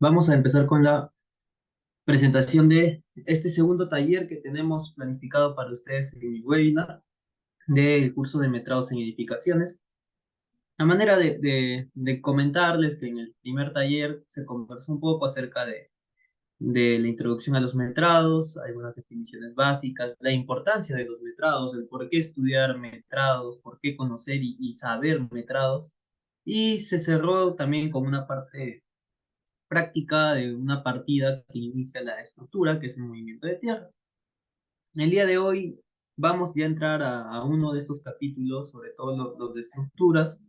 Vamos a empezar con la presentación de este segundo taller que tenemos planificado para ustedes en mi webinar del curso de metrados en edificaciones. A manera de comentarles que en el primer taller se conversó un poco acerca de la introducción a los metrados, algunas definiciones básicas, la importancia de los metrados, el por qué estudiar metrados, por qué conocer y saber metrados. Y se cerró también con una parte práctica de una partida que inicia la estructura, que es el movimiento de tierra. El día de hoy vamos ya a entrar a uno de estos capítulos, sobre todo los de estructuras,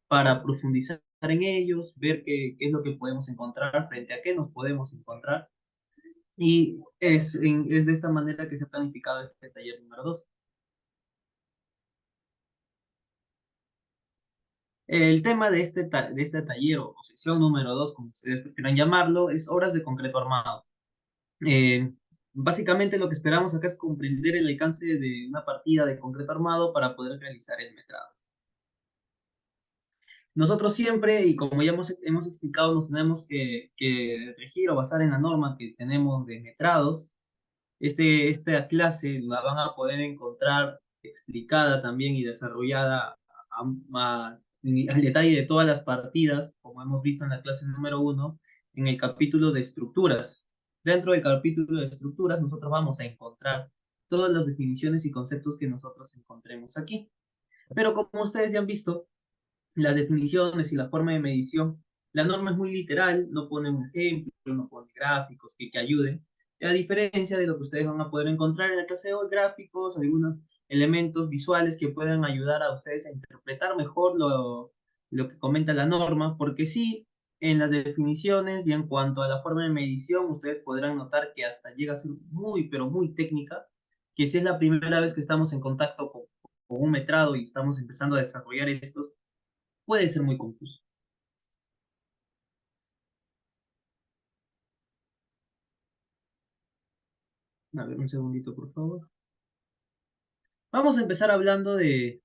para profundizar en ellos, ver qué es lo que podemos encontrar, frente a qué nos podemos encontrar. Y es de esta manera que se ha planificado este taller número 2. El tema de este taller o sesión número 2, como ustedes prefieran llamarlo, es obras de concreto armado. Eh, Básicamente lo que esperamos acá es comprender el alcance de una partida de concreto armado para poder realizar el metrado. Nosotros siempre, y como ya hemos explicado, nos tenemos que regir o basar en la norma que tenemos de metrados. Esta clase la van a poder encontrar explicada también y desarrollada al detalle de todas las partidas, como hemos visto en la clase número 1, en el capítulo de estructuras. Dentro del capítulo de estructuras, nosotros vamos a encontrar todas las definiciones y conceptos que nosotros encontremos aquí. Pero como ustedes ya han visto, las definiciones y la forma de medición, la norma es muy literal, no pone un ejemplo, no pone gráficos que ayuden, a diferencia de lo que ustedes van a poder encontrar en la clase de hoy, gráficos, algunos elementos visuales que puedan ayudar a ustedes a interpretar mejor lo que comenta la norma, porque sí, en las definiciones y en cuanto a la forma de medición, ustedes podrán notar que hasta llega a ser muy, pero muy técnica, que si es la primera vez que estamos en contacto con un metrado y estamos empezando a desarrollar estos, puede ser muy confuso. A ver, un segundito, por favor. Vamos a empezar hablando de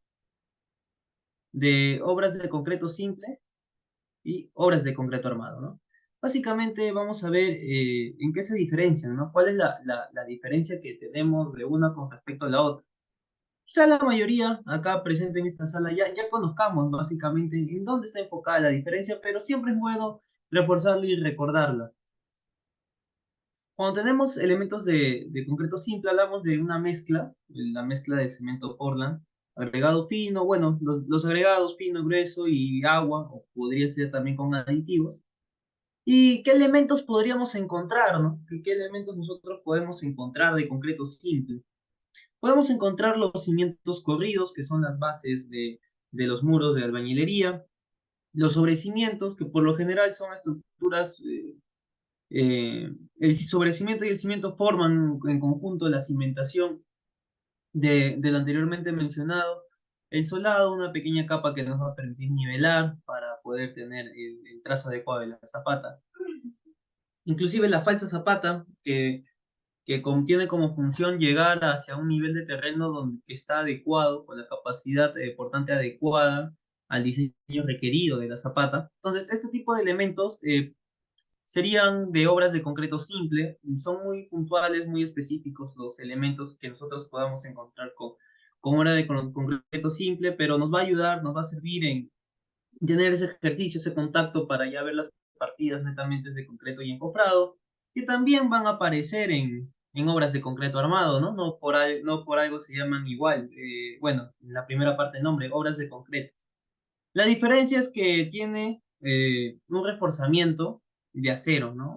obras de concreto simple y obras de concreto armado, ¿no? Básicamente vamos a ver en qué se diferencian, ¿no? ¿Cuál es la diferencia que tenemos de una con respecto a la otra? Quizá la mayoría acá presente en esta sala ya conozcamos básicamente en dónde está enfocada la diferencia, pero siempre es bueno reforzarla y recordarla. Cuando tenemos elementos de concreto simple, hablamos de una mezcla, la mezcla de cemento Portland, agregado fino, bueno, los agregados fino, grueso y agua, o podría ser también con aditivos. ¿Y qué elementos podríamos encontrar, no? ¿Qué elementos nosotros podemos encontrar de concreto simple? Podemos encontrar los cimientos corridos, que son las bases de los muros de albañilería, los sobrecimientos, que por lo general son estructuras el sobrecimiento y el cimiento forman en conjunto la cimentación de lo anteriormente mencionado. El solado, una pequeña capa que nos va a permitir nivelar para poder tener el trazo adecuado de la zapata. Inclusive la falsa zapata, que contiene como función llegar hacia un nivel de terreno donde que está adecuado, con la capacidad portante adecuada al diseño requerido de la zapata. Entonces, este tipo de elementos serían de obras de concreto simple, son muy puntuales, muy específicos los elementos que nosotros podamos encontrar con obra de concreto simple, pero nos va a ayudar, nos va a servir en tener ese ejercicio, ese contacto para ya ver las partidas netamente de concreto y encofrado, que también van a aparecer en obras de concreto armado, ¿no? No por algo se llaman igual. Bueno, en la primera parte del nombre, obras de concreto. La diferencia es que tiene un reforzamiento de acero, ¿no?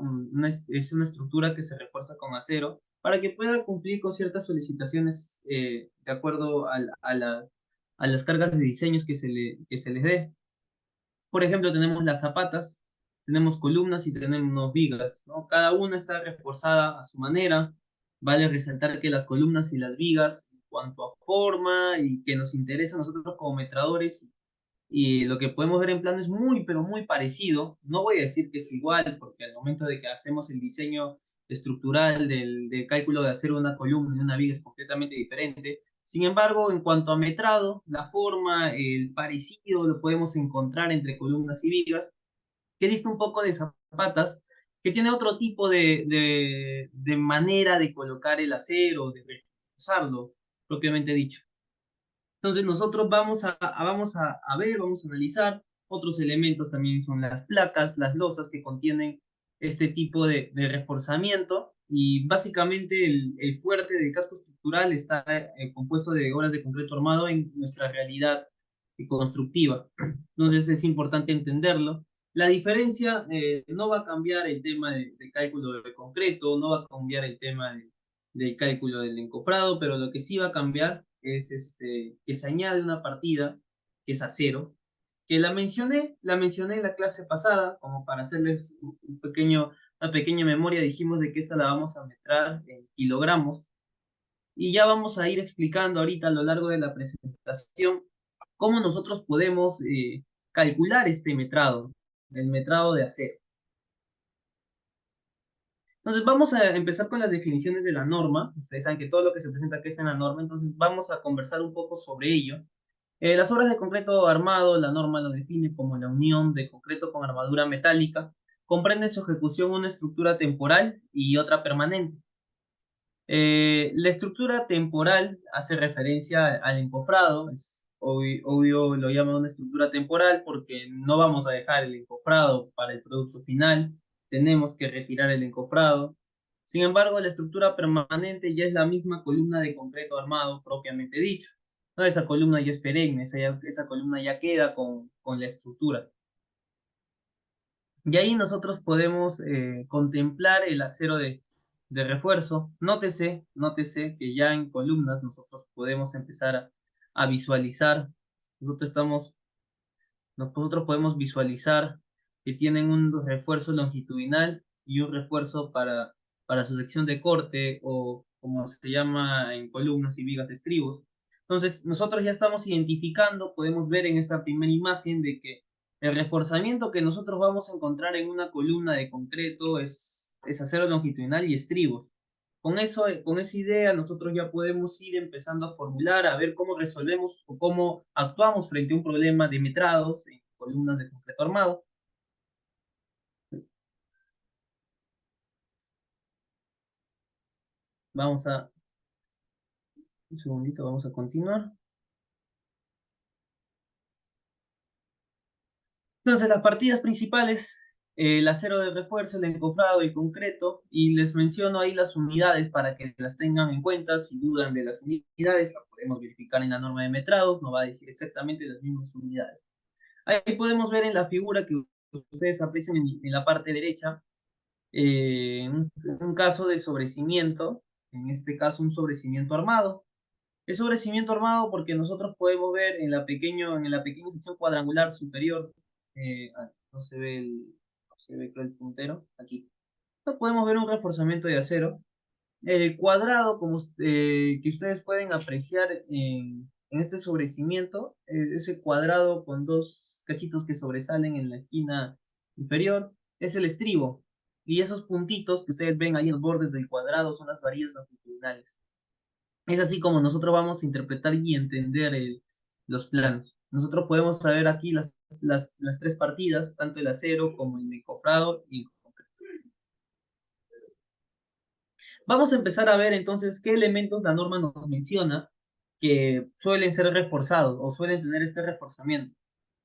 Es una estructura que se refuerza con acero para que pueda cumplir con ciertas solicitaciones de acuerdo a las cargas de diseños que se les dé. Por ejemplo, tenemos las zapatas, tenemos columnas y tenemos vigas, ¿no? Cada una está reforzada a su manera. Vale resaltar que las columnas y las vigas, en cuanto a forma y que nos interesa a nosotros como metradores, y lo que podemos ver en plano es muy, pero muy parecido. No voy a decir que es igual, porque al momento de que hacemos el diseño estructural del cálculo de hacer una columna y una viga es completamente diferente. Sin embargo, en cuanto a metrado, la forma, el parecido lo podemos encontrar entre columnas y vigas, que dista un poco de zapatas, que tiene otro tipo de manera de colocar el acero, de reforzarlo, propiamente dicho. Entonces nosotros vamos a ver, vamos a analizar otros elementos también son las placas, las losas que contienen este tipo de reforzamiento y básicamente el fuerte del casco estructural está compuesto de obras de concreto armado en nuestra realidad constructiva. Entonces es importante entenderlo. La diferencia no va a cambiar el tema de cálculo de concreto, no va a cambiar el tema del cálculo del encofrado, pero lo que sí va a cambiar es que se añade una partida que es acero, que la mencioné en la clase pasada, como para hacerles una pequeña memoria, dijimos de que esta la vamos a metrar en kilogramos, y ya vamos a ir explicando ahorita a lo largo de la presentación cómo nosotros podemos calcular este metrado, el metrado de acero. Entonces vamos a empezar con las definiciones de la norma. Ustedes saben que todo lo que se presenta aquí está en la norma, entonces vamos a conversar un poco sobre ello. Las obras de concreto armado, la norma lo define como la unión de concreto con armadura metálica. Comprende en su ejecución una estructura temporal y otra permanente. La estructura temporal hace referencia al encofrado. Es obvio lo llaman una estructura temporal porque no vamos a dejar el encofrado para el producto final. Tenemos que retirar el encofrado. Sin embargo, la estructura permanente ya es la misma columna de concreto armado propiamente dicho. No, esa columna ya es perenne, esa columna ya queda con la estructura. Y ahí nosotros podemos contemplar el acero de refuerzo. Nótese que ya en columnas nosotros podemos empezar a visualizar. Nosotros estamos nosotros podemos visualizar que tienen un refuerzo longitudinal y un refuerzo para su sección de corte o como se llama en columnas y vigas estribos. Entonces, nosotros ya estamos identificando, podemos ver en esta primera imagen de que el reforzamiento que nosotros vamos a encontrar en una columna de concreto es acero longitudinal y estribos. Con eso, con esa idea, nosotros ya podemos ir empezando a formular, a ver cómo resolvemos o cómo actuamos frente a un problema de metrados en columnas de concreto armado. Vamos a, un segundito, vamos a continuar. Entonces, las partidas principales, el acero de refuerzo, el encofrado, el concreto, y les menciono ahí las unidades para que las tengan en cuenta. Si dudan de las unidades, las podemos verificar en la norma de metrados, no va a decir exactamente las mismas unidades. Ahí podemos ver en la figura que ustedes aprecian en la parte derecha, un caso de sobrecimiento, en este caso un sobrecimiento armado. Es sobrecimiento armado porque nosotros podemos ver en la pequeña sección cuadrangular superior, no se ve no se ve creo el puntero, aquí. No podemos ver un reforzamiento de acero. El cuadrado, como que ustedes pueden apreciar en este sobrecimiento, ese cuadrado con dos cachitos que sobresalen en la esquina inferior, es el estribo. Y esos puntitos que ustedes ven ahí en los bordes del cuadrado son las varillas longitudinales. Es así como nosotros vamos a interpretar y entender los planos. Nosotros podemos saber aquí las tres partidas, tanto el acero como el encofrado y el concreto. Vamos a empezar a ver entonces qué elementos la norma nos menciona que suelen ser reforzados o suelen tener este reforzamiento.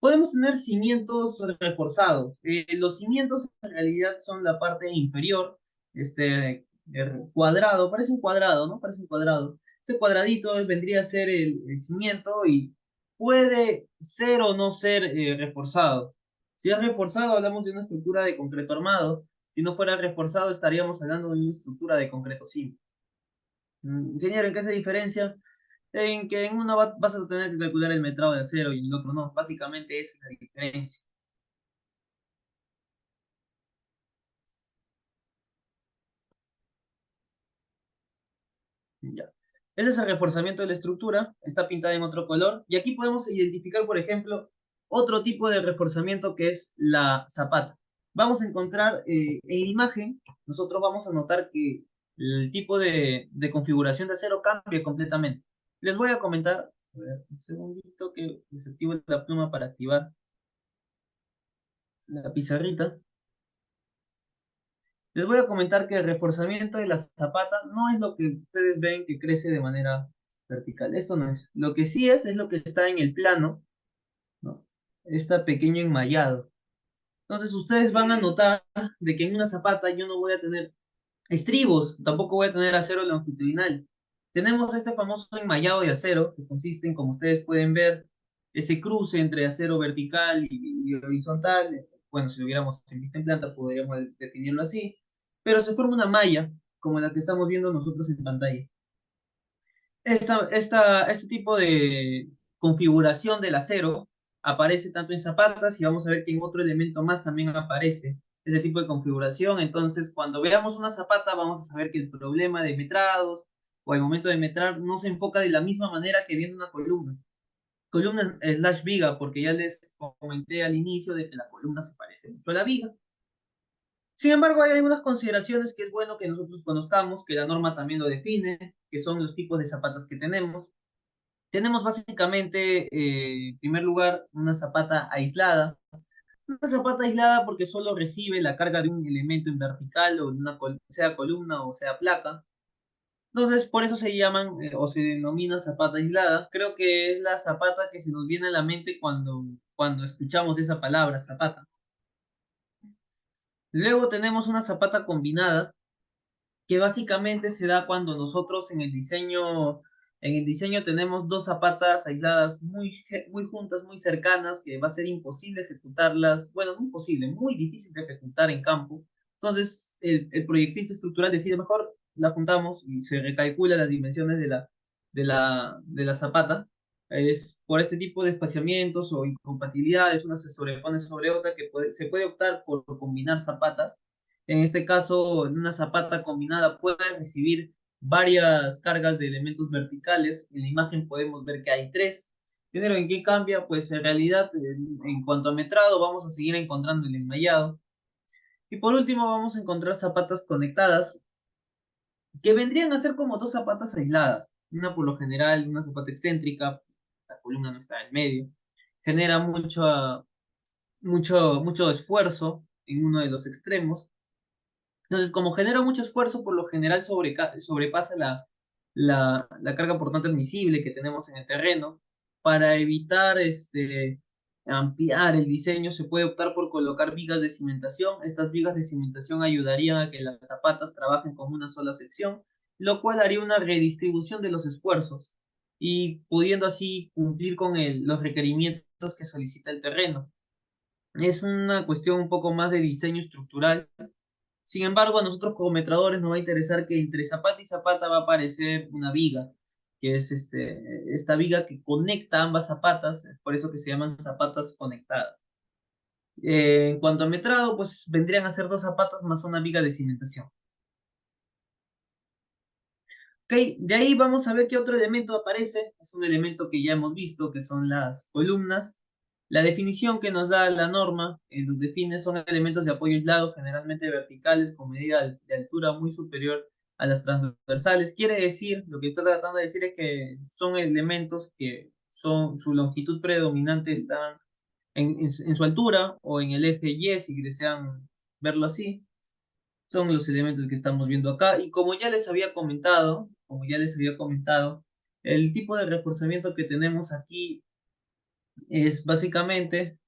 Podemos tener cimientos reforzados. Los cimientos en realidad son la parte inferior, cuadrado, parece un cuadrado, ¿no? Parece un cuadrado. Este cuadradito vendría a ser el cimiento y puede ser o no ser reforzado. Si es reforzado, hablamos de una estructura de concreto armado. Si no fuera reforzado, estaríamos hablando de una estructura de concreto simple. Ingeniero, ¿en qué se diferencia? En que en uno vas a tener que calcular el metrado de acero y en el otro no. Básicamente esa es la diferencia. Ya. Ese es el reforzamiento de la estructura, está pintada en otro color. Y aquí podemos identificar, por ejemplo, otro tipo de reforzamiento que es la zapata. Vamos a encontrar en la imagen, nosotros vamos a notar que el tipo de configuración de acero cambia completamente. Les voy a comentar, a ver, un segundito que desactivo la pluma para activar la pizarrita. Les voy a comentar que el reforzamiento de la zapata no es lo que ustedes ven que crece de manera vertical. Esto no es. Lo que sí es lo que está en el plano, ¿no? Está pequeño enmayado. Entonces ustedes van a notar de que en una zapata yo no voy a tener estribos, tampoco voy a tener acero longitudinal. Tenemos este famoso enmayado de acero, que consiste en, como ustedes pueden ver, ese cruce entre acero vertical y horizontal. Bueno, si lo viéramos en vista en planta, podríamos definirlo así. Pero se forma una malla, como la que estamos viendo nosotros en pantalla. Este tipo de configuración del acero aparece tanto en zapatas y vamos a ver que en otro elemento más también aparece ese tipo de configuración. Entonces, cuando veamos una zapata, vamos a saber que el problema de metrados o el momento de metrar no se enfoca de la misma manera que viendo una columna. Columna slash viga, porque ya les comenté al inicio de que la columna se parece mucho a la viga. Sin embargo, hay algunas consideraciones que es bueno que nosotros conozcamos, que la norma también lo define, que son los tipos de zapatas que tenemos. Tenemos básicamente, en primer lugar, una zapata aislada. Una zapata aislada porque solo recibe la carga de un elemento en vertical o en una sea columna o sea placa. Entonces, por eso se llaman o se denomina zapata aislada. Creo que es la zapata que se nos viene a la mente cuando escuchamos esa palabra, zapata. Luego tenemos una zapata combinada, que básicamente se da cuando nosotros en el diseño tenemos dos zapatas aisladas muy juntas, muy cercanas, que va a ser imposible ejecutarlas, bueno, no imposible, muy difícil de ejecutar en campo. Entonces, el proyectista estructural decide mejor, la juntamos y se recalcula las dimensiones de la zapata. Es por este tipo de espaciamientos o incompatibilidades, una se sobrepone sobre otra, que se puede optar por combinar zapatas. En este caso, en una zapata combinada puede recibir varias cargas de elementos verticales. En la imagen podemos ver que hay tres. Pero ¿en qué cambia? Pues en realidad, en cuanto a metrado, vamos a seguir encontrando el enmayado. Y por último, vamos a encontrar zapatas conectadas, que vendrían a ser como dos zapatas aisladas. Una por lo general, una zapata excéntrica, la columna no está en medio. Genera mucho esfuerzo en uno de los extremos. Entonces, como genera mucho esfuerzo, por lo general sobrepasa la carga portante admisible que tenemos en el terreno. Para evitar ampliar el diseño, se puede optar por colocar vigas de cimentación. Estas vigas de cimentación ayudarían a que las zapatas trabajen como una sola sección, lo cual haría una redistribución de los esfuerzos y pudiendo así cumplir con los requerimientos que solicita el terreno. Es una cuestión un poco más de diseño estructural. Sin embargo, a nosotros como metradores nos va a interesar que entre zapata y zapata va a aparecer una viga, que es esta viga que conecta ambas zapatas, es por eso que se llaman zapatas conectadas. En cuanto a metrado, pues vendrían a ser dos zapatas más una viga de cimentación. Ok, de ahí vamos a ver qué otro elemento aparece. Es un elemento que ya hemos visto, que son las columnas. La definición que nos da la norma nos define son elementos de apoyo aislado, generalmente verticales, con medida de altura muy superior a las transversales. Quiere decir, lo que está tratando de decir es que son elementos que su longitud predominante está en su altura o en el eje Y, si desean verlo así. Son los elementos que estamos viendo acá. Y como ya les había comentado, el tipo de reforzamiento que tenemos aquí es básicamente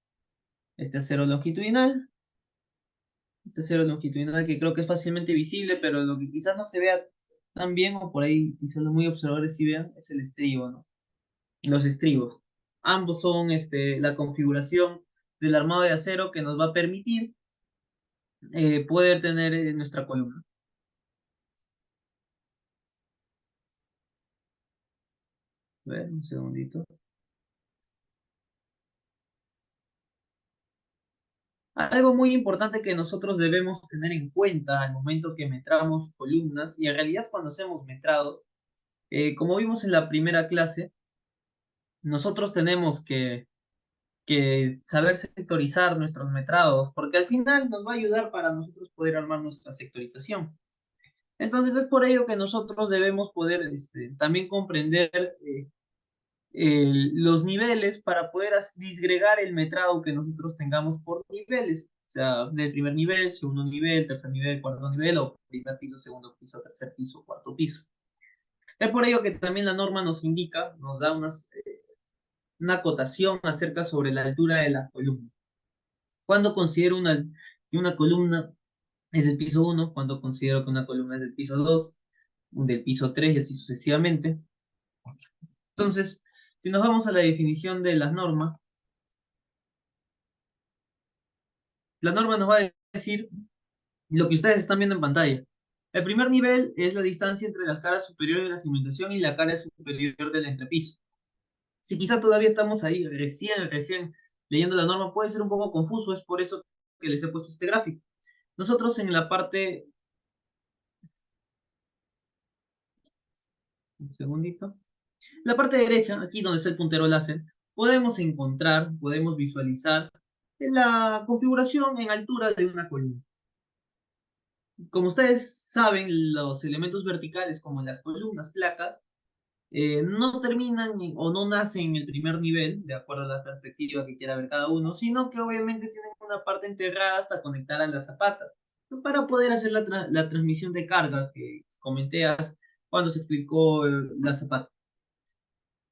este acero longitudinal que creo que es fácilmente visible, pero lo que quizás no se vea tan bien, o por ahí quizás los muy observadores sí vean, es el estribo, ¿no? Los estribos. Ambos son la configuración del armado de acero que nos va a permitir poder tener nuestra columna. A ver, un segundito. Algo muy importante que nosotros debemos tener en cuenta al momento que metramos columnas, y en realidad cuando hacemos metrados, como vimos en la primera clase, nosotros tenemos que saber sectorizar nuestros metrados, porque al final nos va a ayudar para nosotros poder armar nuestra sectorización. Entonces es por ello que nosotros debemos poder también comprender los niveles para poder disgregar el metrado que nosotros tengamos por niveles. sea, del primer nivel, segundo nivel, tercer nivel, cuarto nivel, o primer piso, segundo piso, tercer piso, cuarto piso. Es por ello que también la norma nos indica, nos da una acotación acerca sobre la altura de la columna. Cuando considero que una columna es del piso 1, cuando considero que una columna es del piso 2, del piso 3 y así sucesivamente. Entonces, si nos vamos a la definición de las normas, la norma nos va a decir lo que ustedes están viendo en pantalla. El primer nivel es la distancia entre las caras superiores de la cimentación y la cara superior del entrepiso. Si quizá todavía estamos ahí recién leyendo la norma, puede ser un poco confuso, es por eso que les he puesto este gráfico. Nosotros en la parte, un segundito, la parte derecha, aquí donde está el puntero láser, podemos visualizar la configuración en altura de una columna. Como ustedes saben, los elementos verticales, como las columnas, placas, no terminan o no nacen en el primer nivel, de acuerdo a la perspectiva que quiera ver cada uno, sino que obviamente tienen una parte enterrada hasta conectar a la zapata, para poder hacer la transmisión de cargas que comenté cuando se explicó la zapata.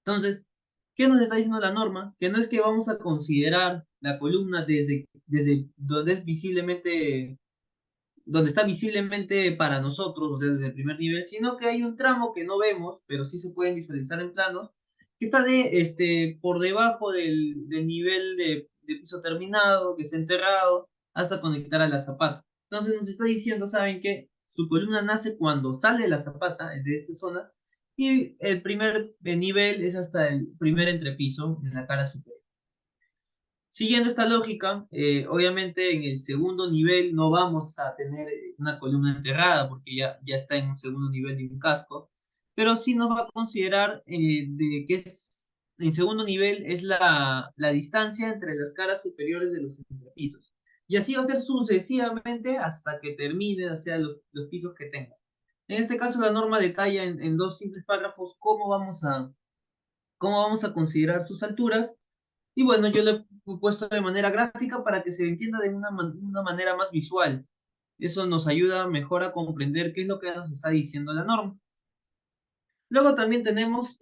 Entonces, ¿qué nos está diciendo la norma? Que no es que vamos a considerar la columna desde donde es visiblemente donde está visiblemente para nosotros, o sea, desde el primer nivel, sino que hay un tramo que no vemos, pero sí se pueden visualizar en planos, que está por debajo del nivel de piso terminado, que está enterrado, hasta conectar a la zapata. Entonces nos está diciendo, ¿saben qué? Su columna nace cuando sale de la zapata, de esta zona, y el primer nivel es hasta el primer entrepiso en la cara superior. Siguiendo esta lógica, obviamente en el segundo nivel no vamos a tener una columna enterrada porque ya está en un segundo nivel de un casco, pero sí nos va a considerar de que en segundo nivel es la distancia entre las caras superiores de los entrepisos. Y así va a ser sucesivamente hasta que termine, o sea, los pisos que tenga. En este caso, la norma detalla en dos simples párrafos cómo vamos a considerar sus alturas y bueno, yo lo he puesto de manera gráfica para que se entienda de una manera más visual. Eso nos ayuda mejor a comprender qué es lo que nos está diciendo la norma. Luego también tenemos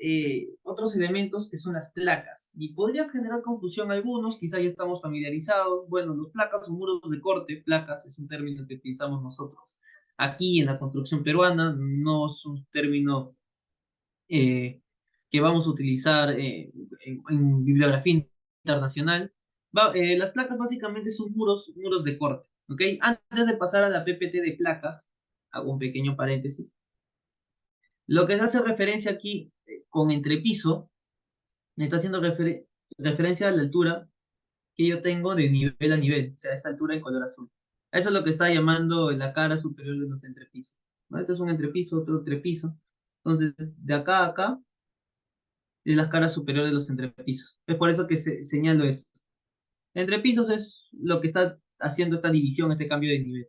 otros elementos que son las placas. Y podría generar confusión a algunos, quizá ya estamos familiarizados. Bueno, los placas son muros de corte. Placas es un término que utilizamos nosotros aquí en la construcción peruana. No es un término eh, que vamos a utilizar en bibliografía internacional. Las placas básicamente son muros de corte, ¿ok? Antes de pasar a la PPT de placas, hago un pequeño paréntesis. Lo que se hace referencia aquí con entrepiso, me está haciendo referencia a la altura que yo tengo de nivel a nivel, o sea, esta altura en color azul. Eso es lo que está llamando la cara superior de los entrepisos, ¿no? Este es un entrepiso, otro entrepiso. Entonces, de acá a acá es la cara superior de los entrepisos. Es por eso que señalo eso. Entrepisos es lo que está haciendo esta división, este cambio de nivel.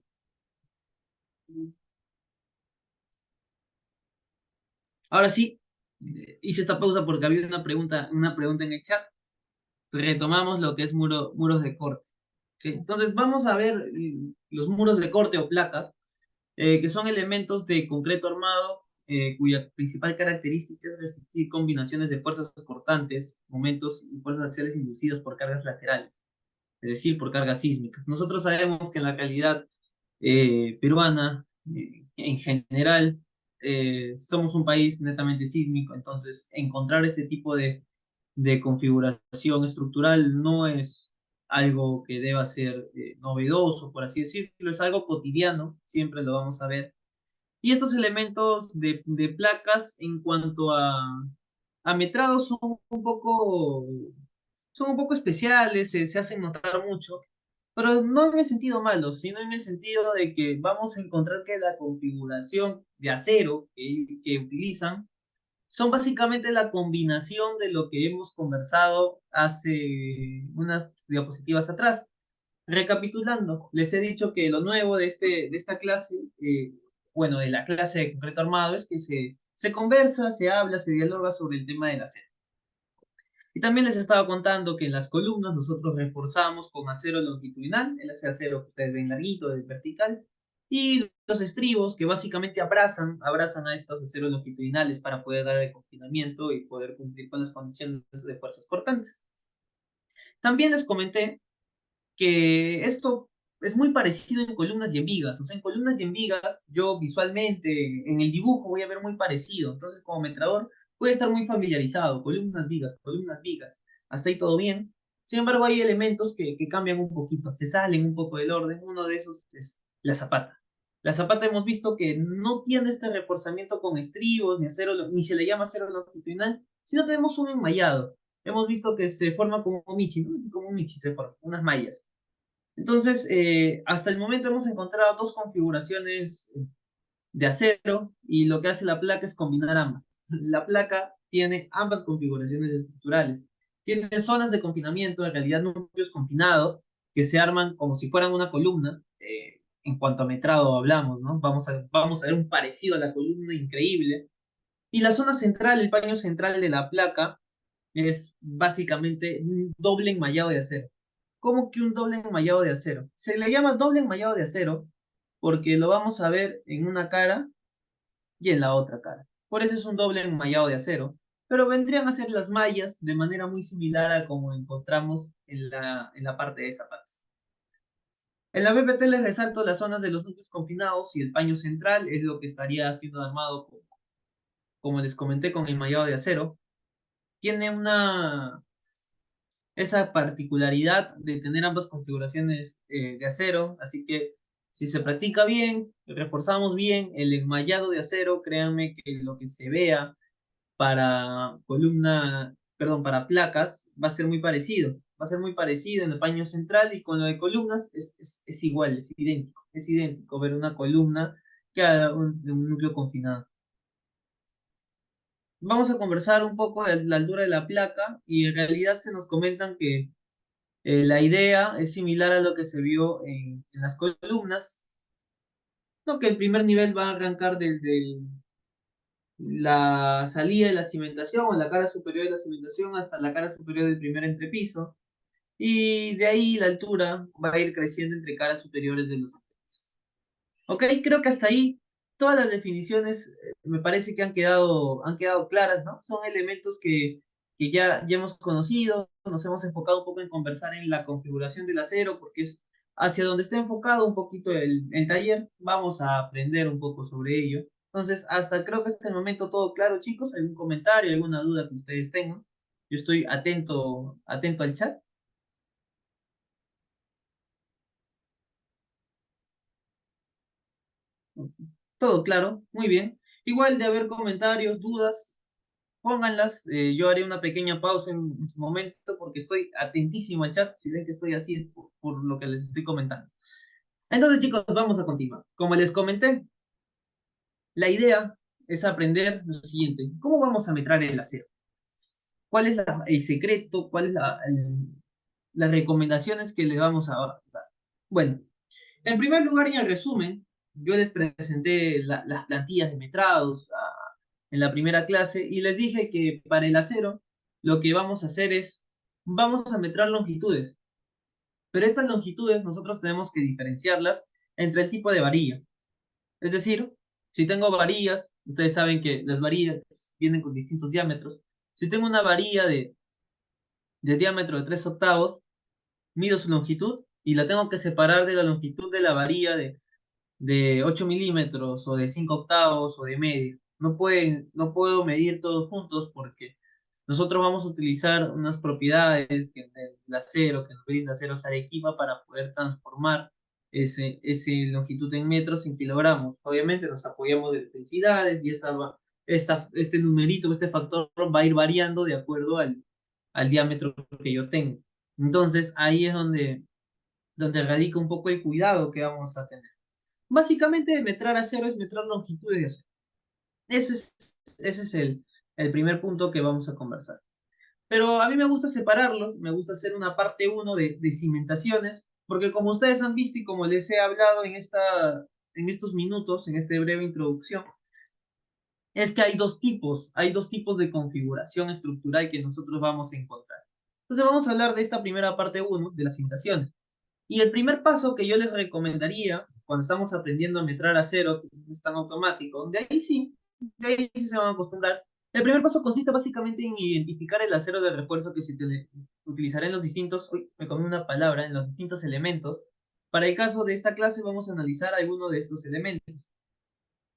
Ahora sí, hice esta pausa porque había una pregunta en el chat. Retomamos lo que es muros de corte. ¿Ok? Entonces vamos a ver los muros de corte o placas, que son elementos de concreto armado, cuya principal característica es resistir combinaciones de fuerzas cortantes, momentos y fuerzas axiales inducidas por cargas laterales, es decir, por cargas sísmicas. Nosotros sabemos que en la realidad peruana, en general, somos un país netamente sísmico, entonces encontrar este tipo de configuración estructural no es algo que deba ser novedoso, por así decirlo, es algo cotidiano, siempre lo vamos a ver. Y estos elementos de placas en cuanto a metrados son un poco especiales, se hacen notar mucho, pero no en el sentido malo, sino en el sentido de que vamos a encontrar que la configuración de acero que utilizan son básicamente la combinación de lo que hemos conversado hace unas diapositivas atrás. Recapitulando, les he dicho que lo nuevo de esta clase, bueno, de la clase de concreto armado, es que se conversa, se habla, se dialoga sobre el tema del acero. Y también les estaba contando que en las columnas nosotros reforzamos con acero longitudinal, el acero que ustedes ven larguito, el vertical, y los estribos que básicamente abrazan a estos aceros longitudinales para poder dar el confinamiento y poder cumplir con las condiciones de fuerzas cortantes. También les comenté que esto es muy parecido en columnas y en vigas. O sea, en columnas y en vigas, yo visualmente, en el dibujo, voy a ver muy parecido. Entonces, como metrador, voy a estar muy familiarizado. Columnas, vigas. Hasta ahí todo bien. Sin embargo, hay elementos que cambian un poquito, se salen un poco del orden. Uno de esos es la zapata. La zapata hemos visto que no tiene este reforzamiento con estribos, ni acero, ni se le llama acero longitudinal, sino tenemos un enmayado. Hemos visto que se forma como un michi, ¿no? Así como un michi se forma, unas mallas. Entonces, hasta el momento hemos encontrado dos configuraciones de acero y lo que hace la placa es combinar ambas. La placa tiene ambas configuraciones estructurales. Tiene zonas de confinamiento, en realidad núcleos confinados, que se arman como si fueran una columna. En cuanto a metrado hablamos, ¿no? Vamos a ver un parecido a la columna increíble. Y la zona central, el paño central de la placa, es básicamente un doble enmayado de acero. ¿Cómo que un doble enmayado de acero? Se le llama doble enmayado de acero porque lo vamos a ver en una cara y en la otra cara. Por eso es un doble enmayado de acero, pero vendrían a ser las mallas de manera muy similar a como encontramos en la parte de zapatos. En la BPT les resalto las zonas de los núcleos confinados y el paño central es lo que estaría siendo armado, como les comenté, con enmayado de acero. Tiene esa particularidad de tener ambas configuraciones de acero, así que si se practica bien, reforzamos bien el enmayado de acero, créanme que lo que se vea para para placas va a ser muy parecido, va a ser muy parecido en el paño central y con lo de columnas es igual, es idéntico ver una columna que a un núcleo confinado. Vamos a conversar un poco de la altura de la placa y en realidad se nos comentan que la idea es similar a lo que se vio en las columnas, ¿no? Que el primer nivel va a arrancar desde la salida de la cimentación o la cara superior de la cimentación hasta la cara superior del primer entrepiso, y de ahí la altura va a ir creciendo entre caras superiores de los entrepisos. Ok, creo que hasta ahí todas las definiciones me parece que han quedado claras, ¿no? Son elementos que ya hemos conocido, nos hemos enfocado un poco en conversar en la configuración del acero, porque es hacia donde está enfocado un poquito el taller, vamos a aprender un poco sobre ello. Entonces, creo que hasta el momento todo claro, chicos. ¿Algún comentario, alguna duda que ustedes tengan? Yo estoy atento al chat. Todo claro, muy bien. Igual de haber comentarios, dudas, pónganlas. Yo haré una pequeña pausa en su momento porque estoy atentísimo al chat. Si ven que estoy así es por lo que les estoy comentando. Entonces, chicos, vamos a continuar. Como les comenté, la idea es aprender lo siguiente. ¿Cómo vamos a metrar el acero? ¿Cuál es el secreto? ¿Cuáles las recomendaciones que le vamos a dar? Bueno, en primer lugar y en resumen, yo les presenté las plantillas de metrados en la primera clase y les dije que para el acero lo que vamos a hacer es, vamos a metrar longitudes, pero estas longitudes nosotros tenemos que diferenciarlas entre el tipo de varilla. Es decir, si tengo varillas, ustedes saben que las varillas vienen con distintos diámetros. Si tengo una varilla de diámetro de 3 octavos, mido su longitud y la tengo que separar de la longitud de la varilla de 8 milímetros o de 5 octavos o de medio. No puedo medir todos juntos porque nosotros vamos a utilizar unas propiedades que del acero, que nos brinda Aceros Arequipa para poder transformar ese longitud en metros en kilogramos. Obviamente nos apoyamos de densidades y este numerito, este factor va a ir variando de acuerdo al diámetro que yo tengo. Entonces ahí es donde radica un poco el cuidado que vamos a tener. Básicamente, metrar acero es metrar longitudes de acero. Ese es, ese es el primer punto que vamos a conversar. Pero a mí me gusta separarlos, me gusta hacer una parte uno de cimentaciones, porque como ustedes han visto y como les he hablado en estos minutos, en esta breve introducción, es que hay dos tipos de configuración estructural que nosotros vamos a encontrar. Entonces vamos a hablar de esta primera parte uno de las imitaciones. Y el primer paso que yo les recomendaría cuando estamos aprendiendo a metrar acero, que es tan automático, de ahí sí se van a acostumbrar. El primer paso consiste básicamente en identificar el acero de refuerzo que utilizará en los distintos, uy, me comí una palabra, en los distintos elementos. Para el caso de esta clase vamos a analizar alguno de estos elementos.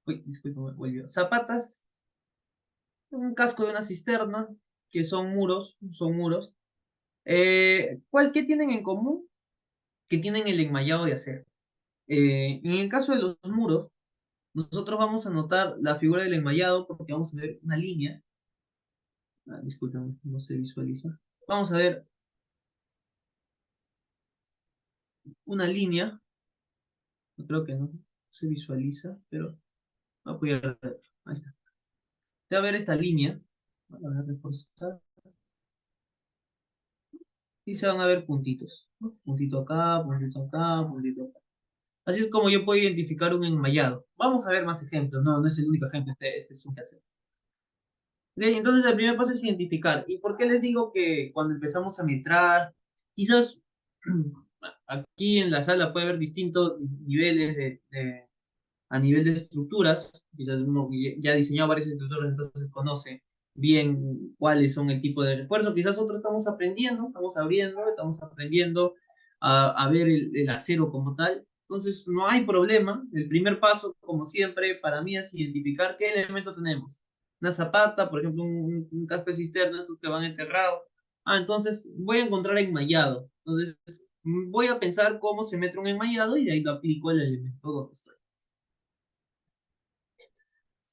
Uy, disculpa, me volvió. Zapatas, un casco de una cisterna, que son muros. ¿Qué tienen en común? Que tienen el enmayado de acero. En el caso de los muros, nosotros vamos a notar la figura del enmayado porque vamos a ver una línea. Disculpen, no se visualiza. Vamos a ver una línea. Creo que no se visualiza, pero voy a ver. Ahí está. Te va a ver esta línea. Voy a reforzar. Y se van a ver puntitos, ¿no? Puntito acá, puntito acá, puntito acá. Así es como yo puedo identificar un enmayado. Vamos a ver más ejemplos. No es el único ejemplo. Este es un que hacer. Entonces, el primer paso es identificar. ¿Y por qué les digo que cuando empezamos a metrar, quizás aquí en la sala puede haber distintos niveles a nivel de estructuras? Quizás uno ya ha diseñado varias estructuras, entonces conoce bien cuáles son el tipo de refuerzo. Quizás otros estamos aprendiendo, estamos aprendiendo a ver el acero como tal. Entonces, no hay problema. El primer paso, como siempre, para mí es identificar qué elemento tenemos. Una zapata, por ejemplo, un casco de cisterna, esos que van enterrados. Entonces voy a encontrar enmayado. Entonces voy a pensar cómo se mete un enmayado y de ahí lo aplico al elemento donde estoy.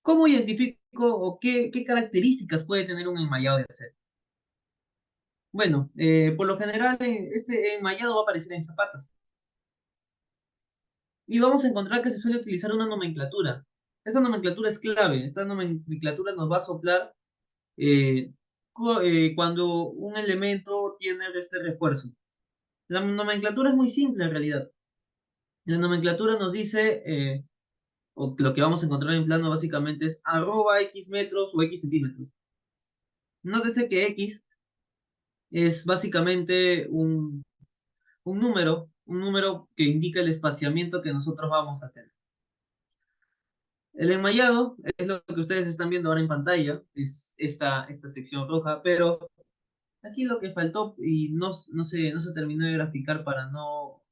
¿Cómo identifico o qué características puede tener un enmayado de acero? Bueno, por lo general este enmayado va a aparecer en zapatas. Y vamos a encontrar que se suele utilizar una nomenclatura. Esta nomenclatura es clave. Esta nomenclatura nos va a soplar eh, cuando un elemento tiene este refuerzo. La nomenclatura es muy simple en realidad. La nomenclatura nos dice, o lo que vamos a encontrar en plano básicamente es @x metros o x centímetros. Nótese que x es básicamente un número que indica el espaciamiento que nosotros vamos a tener. El enmayado es lo que ustedes están viendo ahora en pantalla, es esta sección roja, pero aquí lo que faltó y no se terminó de graficar para no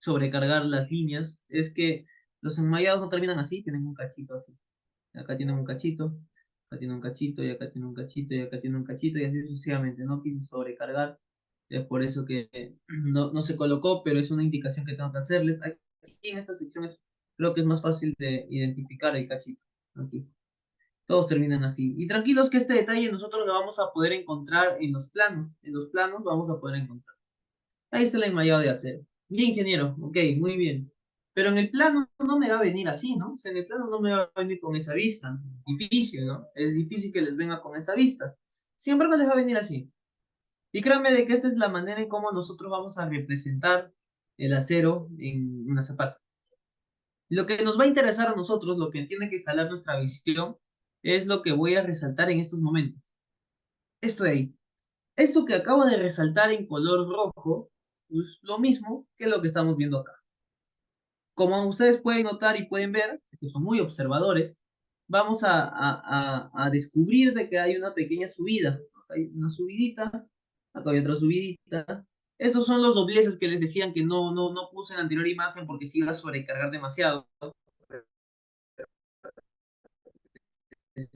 sobrecargar las líneas, es que los enmayados no terminan así, tienen un cachito así. Acá tienen un cachito, acá tiene un cachito, y acá tiene un cachito, y acá tiene un cachito, y así sucesivamente. No quise sobrecargar, es por eso que no se colocó, pero es una indicación que tengo que hacerles. Aquí en estas secciones creo que es más fácil de identificar el cachito. Aquí. Todos terminan así. Y tranquilos que este detalle nosotros lo vamos a poder encontrar en los planos. En los planos vamos a poder encontrar. Ahí está el enmayado de acero. Y ingeniero, ok, muy bien. Pero en el plano no me va a venir así, ¿no? O sea, en el plano no me va a venir con esa vista. Difícil, ¿no? Es difícil que les venga con esa vista. Sin embargo, les va a venir así. Y créanme de que esta es la manera en cómo nosotros vamos a representar el acero en una zapata. Lo que nos va a interesar a nosotros, lo que tiene que jalar nuestra visión, es lo que voy a resaltar en estos momentos. Esto de ahí. Esto que acabo de resaltar en color rojo, es lo mismo que lo que estamos viendo acá. Como ustedes pueden notar y pueden ver, que son muy observadores, vamos a descubrir de que hay una pequeña subida. Hay una subidita, acá hay otra subidita. Estos son los dobleces que les decían que no puse en la anterior imagen porque se iba a sobrecargar demasiado. Les,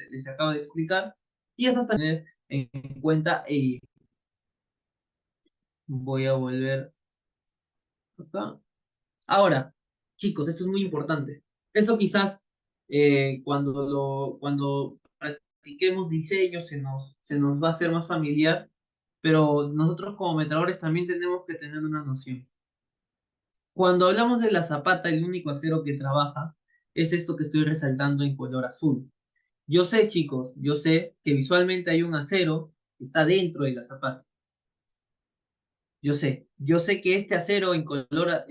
les acabo de explicar. Y estas también en cuenta. Voy a volver acá. Ahora, chicos, esto es muy importante. Esto quizás cuando practiquemos diseño se nos va a hacer más familiar, pero nosotros como metradores también tenemos que tener una noción. Cuando hablamos de la zapata, el único acero que trabaja es esto que estoy resaltando en color azul. Yo sé, chicos, yo sé que visualmente hay un acero que está dentro de la zapata. Yo sé que este acero en color,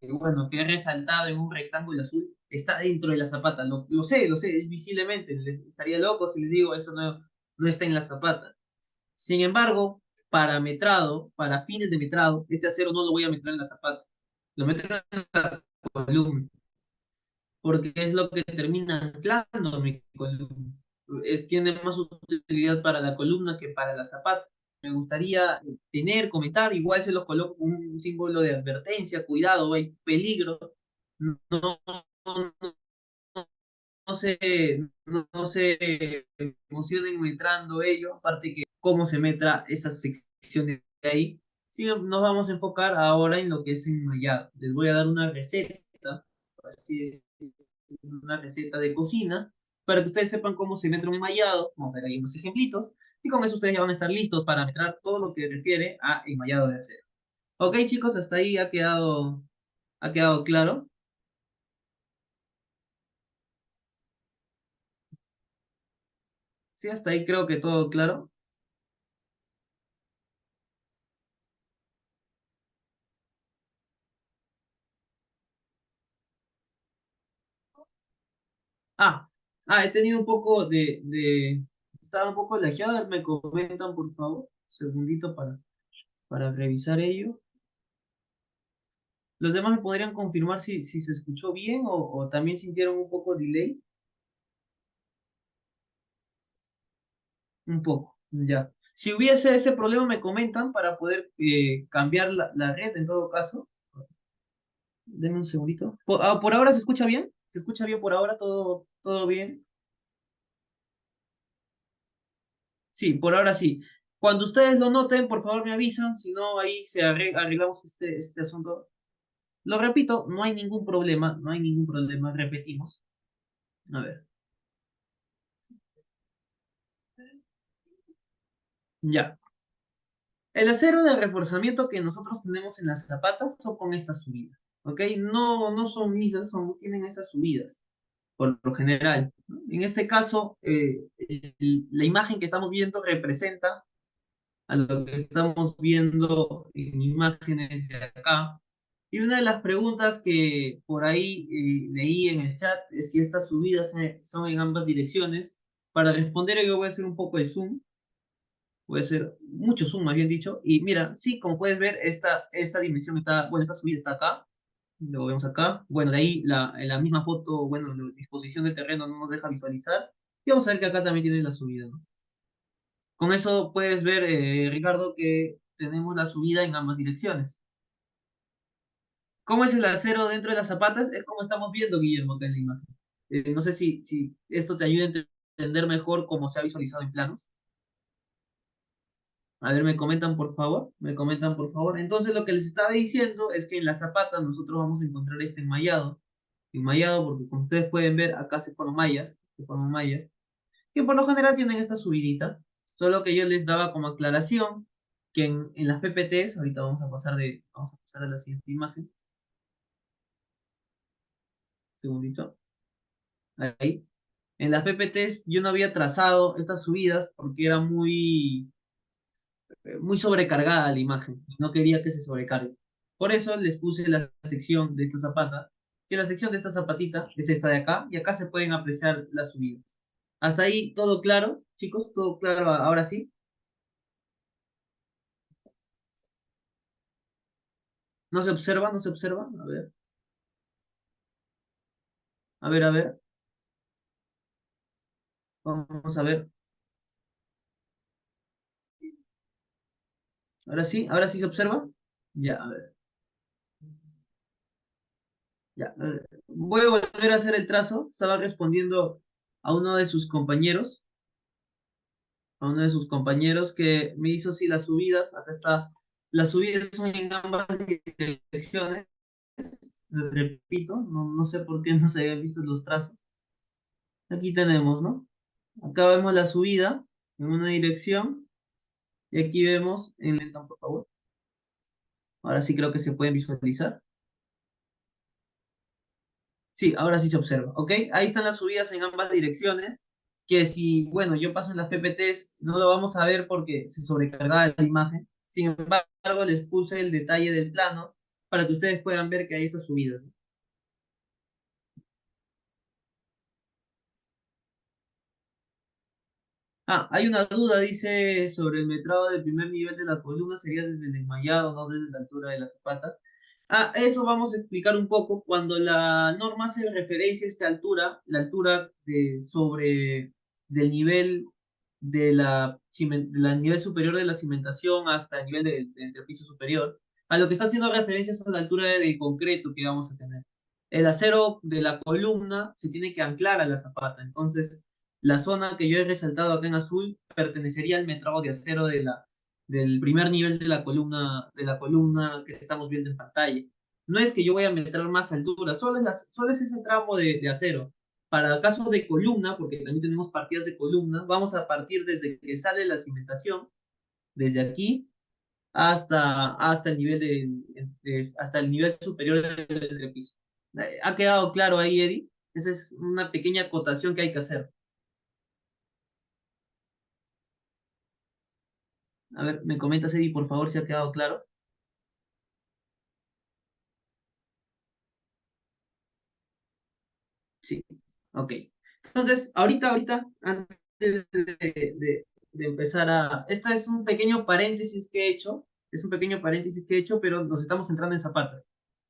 bueno, que he resaltado en un rectángulo azul, está dentro de la zapata. Lo sé, es visiblemente. Estaría loco si les digo eso no está en la zapata. Sin embargo, para metrado, para fines de metrado, este acero no lo voy a meter en la zapata. Lo meto en la columna, porque es lo que termina anclando mi columna. Tiene más utilidad para la columna que para la zapata. Me gustaría comentar, igual se los coloco un símbolo de advertencia, cuidado, hay peligro. No, no, no se, no se emocionen metrando ello, aparte que cómo se metra esa sección de ahí. Sí, nos vamos a enfocar ahora en lo que es enmayado. Les voy a dar una receta, así es, una receta de cocina, para que ustedes sepan cómo se metra un enmayado. Vamos a ver ahí unos ejemplitos, y con eso ustedes ya van a estar listos para metrar todo lo que refiere a enmayado de acero. Ok, chicos, hasta ahí ha quedado claro. Sí, hasta ahí creo que todo claro. Ah, he tenido un poco estaba un poco lajeado, me comentan por favor, un segundito para revisar ello. Los demás me podrían confirmar si se escuchó bien o también sintieron un poco delay, un poco, ya. Si hubiese ese problema me comentan para poder cambiar la red en todo caso. Denme un segundito. Por ahora se escucha bien, se escucha bien por ahora, todo bien. Sí, por ahora sí. Cuando ustedes lo noten, por favor me avisan, si no, ahí arreglamos este asunto. Lo repito, no hay ningún problema, no hay ningún problema, repetimos. A ver, ya. El acero de reforzamiento que nosotros tenemos en las zapatas son con estas subidas, ¿ok? No son lisas, tienen esas subidas, por lo general, ¿no? En este caso, la imagen que estamos viendo representa a lo que estamos viendo en imágenes de acá. Y una de las preguntas que por ahí leí en el chat es si estas subidas son en ambas direcciones. Para responder yo voy a hacer un poco de zoom, voy a hacer mucho zoom más bien dicho. Y mira, sí, como puedes ver, esta dimensión está, bueno, esta subida está acá, lo vemos acá. Bueno, de ahí en la misma foto, bueno, la disposición de terreno no nos deja visualizar. Y vamos a ver que acá también tiene la subida, ¿no? Con eso puedes ver, Ricardo, que tenemos la subida en ambas direcciones. ¿Cómo es el acero dentro de las zapatas? Es como estamos viendo, Guillermo, acá en la imagen. No sé si esto te ayuda a entender mejor cómo se ha visualizado en planos. A ver, me comentan por favor, me comentan por favor. Entonces lo que les estaba diciendo es que en la zapata nosotros vamos a encontrar este enmayado porque como ustedes pueden ver acá se forman mallas, que por lo general tienen esta subidita, solo que yo les daba como aclaración que en las PPTs, ahorita vamos a pasar a la siguiente imagen, un segundito, ahí. En las PPTs yo no había trazado estas subidas porque era muy sobrecargada la imagen. No quería que se sobrecargue. Por eso les puse la sección de esta zapata, que la sección de esta zapatita es esta de acá, y acá se pueden apreciar las subidas. Hasta ahí todo claro, chicos, todo claro ahora sí. ¿No se observa? ¿No se observa? A ver, vamos a ver. Ahora sí se observa. Ya, a ver, ya. A ver. Voy a volver a hacer el trazo. Estaba respondiendo a uno de sus compañeros, que me hizo sí las subidas. Acá está. Las subidas son en ambas direcciones. Repito, no sé por qué no se habían visto los trazos. Aquí tenemos, ¿no? Acá vemos la subida en una dirección y aquí vemos por favor. Ahora sí creo que se pueden visualizar. Sí, ahora sí se observa, ¿ok? Ahí están las subidas en ambas direcciones, que si, bueno, yo paso en las PPTs, no lo vamos a ver porque se sobrecargaba la imagen. Sin embargo, les puse el detalle del plano para que ustedes puedan ver que hay esas subidas, ¿no? Hay una duda, dice, sobre el metrado del primer nivel de la columna, sería desde el enmayado, no desde la altura de la zapata. Eso vamos a explicar un poco. Cuando la norma hace referencia a esta altura, la altura del nivel del nivel superior de la cimentación hasta el nivel del entrepiso superior, a lo que está haciendo referencia es a la altura de concreto que vamos a tener. El acero de la columna se tiene que anclar a la zapata, entonces la zona que yo he resaltado acá en azul pertenecería al metrado de acero del primer nivel de la columna que estamos viendo en pantalla. No es que yo voy a meter más altura, solo es ese tramo de acero. Para casos de columna, porque también tenemos partidas de columna, vamos a partir desde que sale la cimentación, desde aquí hasta el nivel hasta el nivel superior del piso. ¿Ha quedado claro ahí, Eddie? Esa es una pequeña acotación que hay que hacer. A ver, me comentas, Eddie, por favor, si ha quedado claro. Sí, ok. Entonces, ahorita, antes de empezar Este es un pequeño paréntesis que he hecho, es un pequeño paréntesis que he hecho, pero nos estamos centrando en zapatas.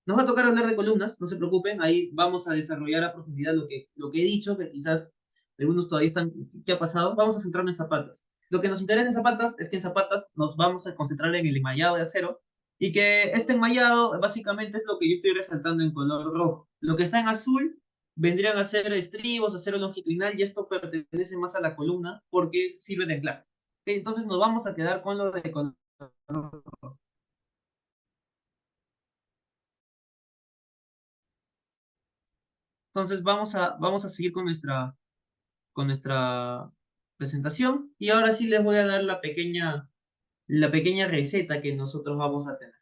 Nos va a tocar hablar de columnas, no se preocupen, ahí vamos a desarrollar a profundidad lo que he dicho, que quizás algunos todavía están, ¿qué ha pasado? Vamos a centrarnos en zapatas. Lo que nos interesa en zapatas es que en zapatas nos vamos a concentrar en el enmayado de acero y que este enmayado básicamente es lo que yo estoy resaltando en color rojo. Lo que está en azul vendrían a ser estribos, acero longitudinal, y esto pertenece más a la columna porque sirve de anclaje. Ok, entonces nos vamos a quedar con lo de color. Entonces vamos a seguir con nuestra presentación y ahora sí les voy a dar la pequeña receta que nosotros vamos a tener.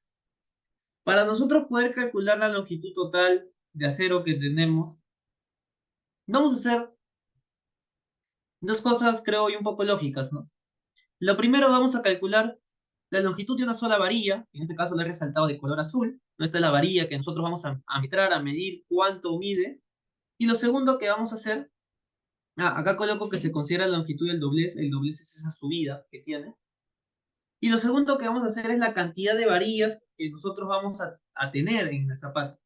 Para nosotros poder calcular la longitud total de acero que tenemos, vamos a hacer dos cosas, creo, y un poco lógicas, ¿no? Lo primero, vamos a calcular la longitud de una sola varilla, en este caso la he resaltado de color azul, no esta es la varilla que nosotros vamos a metrar, a medir cuánto mide. Y lo segundo que vamos a hacer, acá coloco que se considera la longitud del doblez, el doblez es esa subida que tiene. Y lo segundo que vamos a hacer es la cantidad de varillas que nosotros vamos a tener en el zapato.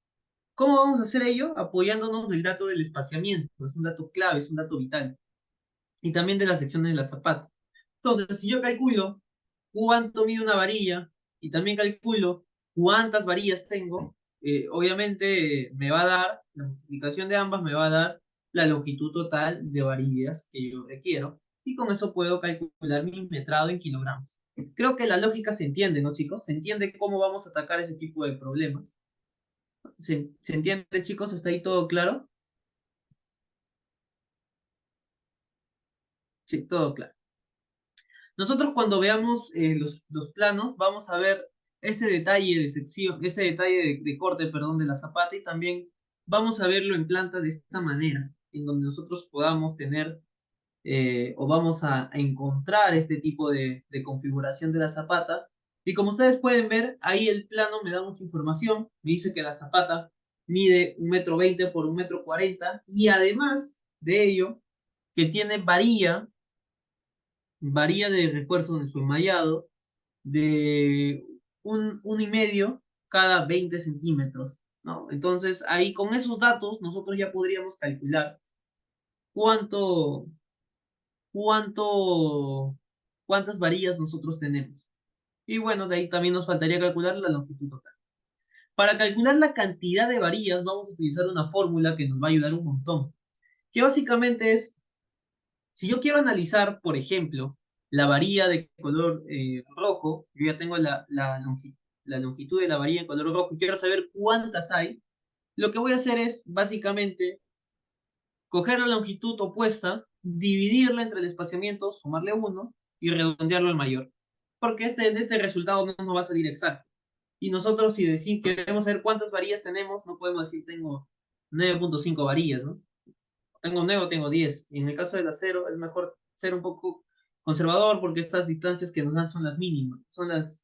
¿Cómo vamos a hacer ello? Apoyándonos del dato del espaciamiento, es un dato clave, es un dato vital. Y también de las secciones de la zapata. Entonces, si yo calculo cuánto mide una varilla y también calculo cuántas varillas tengo, obviamente me va a dar, la multiplicación de ambas me va a dar la longitud total de varillas que yo requiero y con eso puedo calcular mi metrado en kilogramos. Creo que la lógica se entiende, ¿no, chicos? Se entiende cómo vamos a atacar ese tipo de problemas. ¿Se entiende, chicos? ¿Está ahí todo claro? Sí, todo claro. Nosotros cuando veamos los planos vamos a ver este detalle de sección, este detalle de corte, perdón, de la zapata y también vamos a verlo en planta de esta manera, en donde nosotros podamos tener o vamos a encontrar este tipo de configuración de la zapata. Y como ustedes pueden ver, ahí el plano me da mucha información, me dice que la zapata mide 1,20 m por 1,40 m y además de ello, que tiene varía de refuerzo en su enmayado de 1,5 cada 20 centímetros, ¿no? Entonces, ahí con esos datos nosotros ya podríamos calcular cuánto, cuánto, cuántas varillas nosotros tenemos. Y bueno, de ahí también nos faltaría calcular la longitud total. Para calcular la cantidad de varillas vamos a utilizar una fórmula que nos va a ayudar un montón, que básicamente es si yo quiero analizar, por ejemplo, la varilla de color rojo, yo ya tengo la longitud de la varilla en color rojo y quiero saber cuántas hay, lo que voy a hacer es básicamente coger la longitud opuesta, dividirla entre el espaciamiento, sumarle uno y redondearlo al mayor. Porque este resultado no nos va a salir exacto. Y nosotros si queremos saber cuántas varillas tenemos, no podemos decir tengo 9,5 varillas, ¿no? Tengo 9 o tengo 10. Y en el caso del acero es mejor ser un poco conservador porque estas distancias que nos dan son las mínimas, son las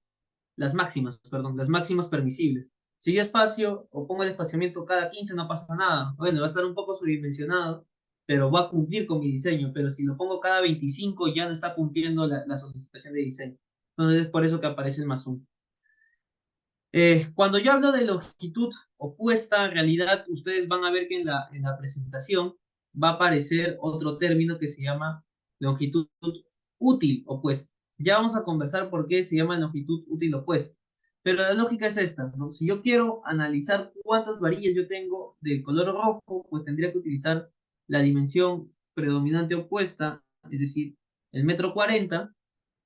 máximas, perdón, las máximas permisibles. Si yo espacio o pongo el espaciamiento cada 15 no pasa nada. Bueno, va a estar un poco sobredimensionado, pero va a cumplir con mi diseño, pero si lo pongo cada 25 ya no está cumpliendo la solicitación de diseño. Entonces es por eso que aparece el +1. Cuando yo hablo de longitud opuesta, en realidad ustedes van a ver que en la presentación va a aparecer otro término que se llama longitud útil opuesta. Ya vamos a conversar por qué se llama longitud útil opuesta. Pero la lógica es esta, ¿no? Si yo quiero analizar cuántas varillas yo tengo de color rojo, pues tendría que utilizar la dimensión predominante opuesta, es decir, el 1,40 m,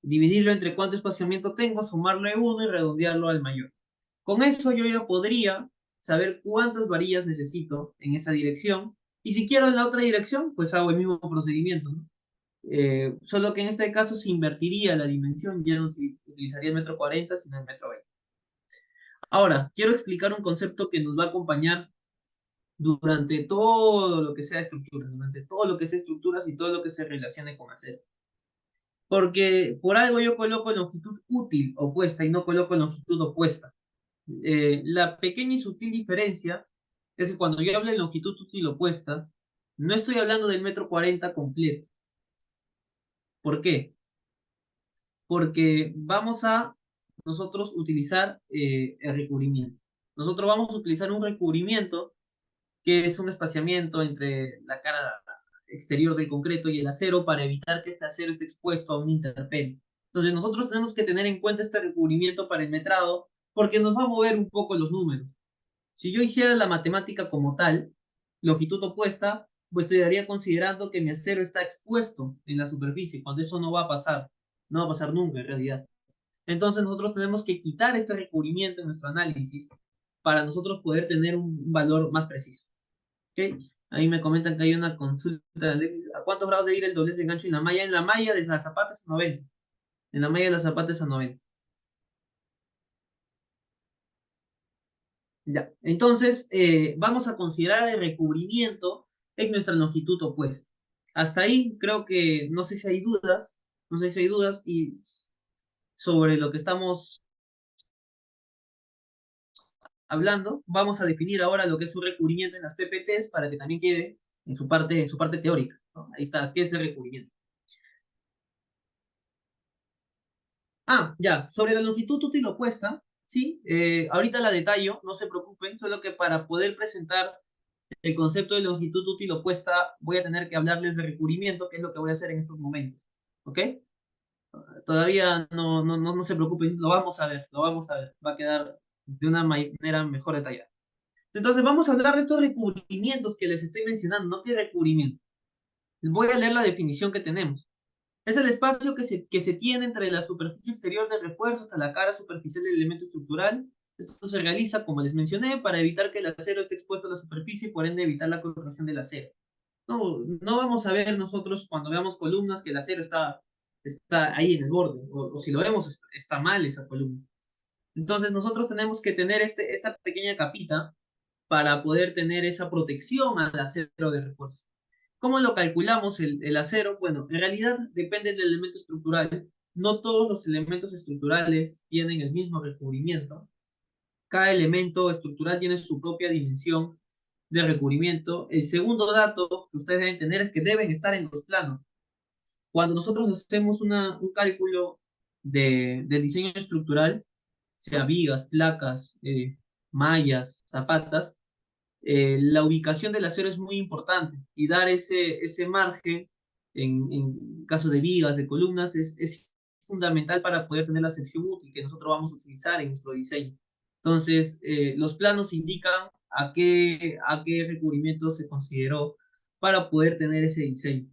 dividirlo entre cuánto espaciamiento tengo, sumarle 1 y redondearlo al mayor. Con eso yo ya podría saber cuántas varillas necesito en esa dirección. Y si quiero en la otra dirección, pues hago el mismo procedimiento, ¿no? Solo que en este caso se invertiría la dimensión, ya no se utilizaría el 1,40 m, sino el 1,20 m. Ahora, quiero explicar un concepto que nos va a acompañar durante todo lo que sea estructuras, durante todo lo que sea estructuras y todo lo que se relacione con acero. Porque por algo yo coloco longitud útil opuesta y no coloco longitud opuesta. La pequeña y sutil diferencia es que cuando yo hablo de longitud útil opuesta, no estoy hablando del 1,40 m completo. ¿Por qué? Porque vamos a nosotros utilizar el recubrimiento. Nosotros vamos a utilizar un recubrimiento que es un espaciamiento entre la cara exterior del concreto y el acero para evitar que este acero esté expuesto a un intemperie. Entonces nosotros tenemos que tener en cuenta este recubrimiento para el metrado porque nos va a mover un poco los números. Si yo hiciera la matemática como tal, longitud opuesta, pues estaría considerando que mi acero está expuesto en la superficie, cuando eso no va a pasar, no va a pasar nunca en realidad. Entonces nosotros tenemos que quitar este recubrimiento en nuestro análisis para nosotros poder tener un valor más preciso. ¿Ok? Ahí me comentan que hay una consulta de Alexis. ¿A cuántos grados de ir el doblez de gancho en la malla? En la malla de las zapatas a 90. En la malla de las zapatas a 90. Ya. Entonces, vamos a considerar el recubrimiento en nuestra longitud opuesta. Hasta ahí creo que no sé si hay dudas, no sé si hay dudas y sobre lo que estamos hablando, vamos a definir ahora lo que es un recubrimiento en las PPTs para que también quede en su parte teórica, ¿no? Ahí está, ¿qué es el recubrimiento? Ah, ya, sobre la longitud útil opuesta, sí, ahorita la detallo, no se preocupen, solo que para poder presentar el concepto de longitud útil opuesta voy a tener que hablarles de recubrimiento, que es lo que voy a hacer en estos momentos, ¿ok? Todavía no se preocupen, lo vamos a ver, lo vamos a ver, va a quedar de una manera mejor detallada. Entonces vamos a hablar de estos recubrimientos que les estoy mencionando, ¿no? ¿Qué recubrimiento? Les voy a leer la definición que tenemos. Es el espacio que se tiene entre la superficie exterior del refuerzo hasta la cara superficial del elemento estructural. Esto se realiza, como les mencioné, para evitar que el acero esté expuesto a la superficie y por ende evitar la corrosión del acero. No vamos a ver nosotros cuando veamos columnas que el acero está ahí en el borde, o si lo vemos está mal esa columna. Entonces nosotros tenemos que tener esta pequeña capita para poder tener esa protección al acero de refuerzo. ¿Cómo lo calculamos el acero? Bueno, en realidad depende del elemento estructural. No todos los elementos estructurales tienen el mismo recubrimiento. Cada elemento estructural tiene su propia dimensión de recubrimiento. El segundo dato que ustedes deben tener es que deben estar en los planos. Cuando nosotros hacemos un cálculo de diseño estructural, sea vigas, placas, mallas, zapatas, la ubicación del acero es muy importante y dar ese margen en caso de vigas, de columnas, es fundamental para poder tener la sección útil que nosotros vamos a utilizar en nuestro diseño. Entonces, los planos indican a qué recubrimiento se consideró para poder tener ese diseño.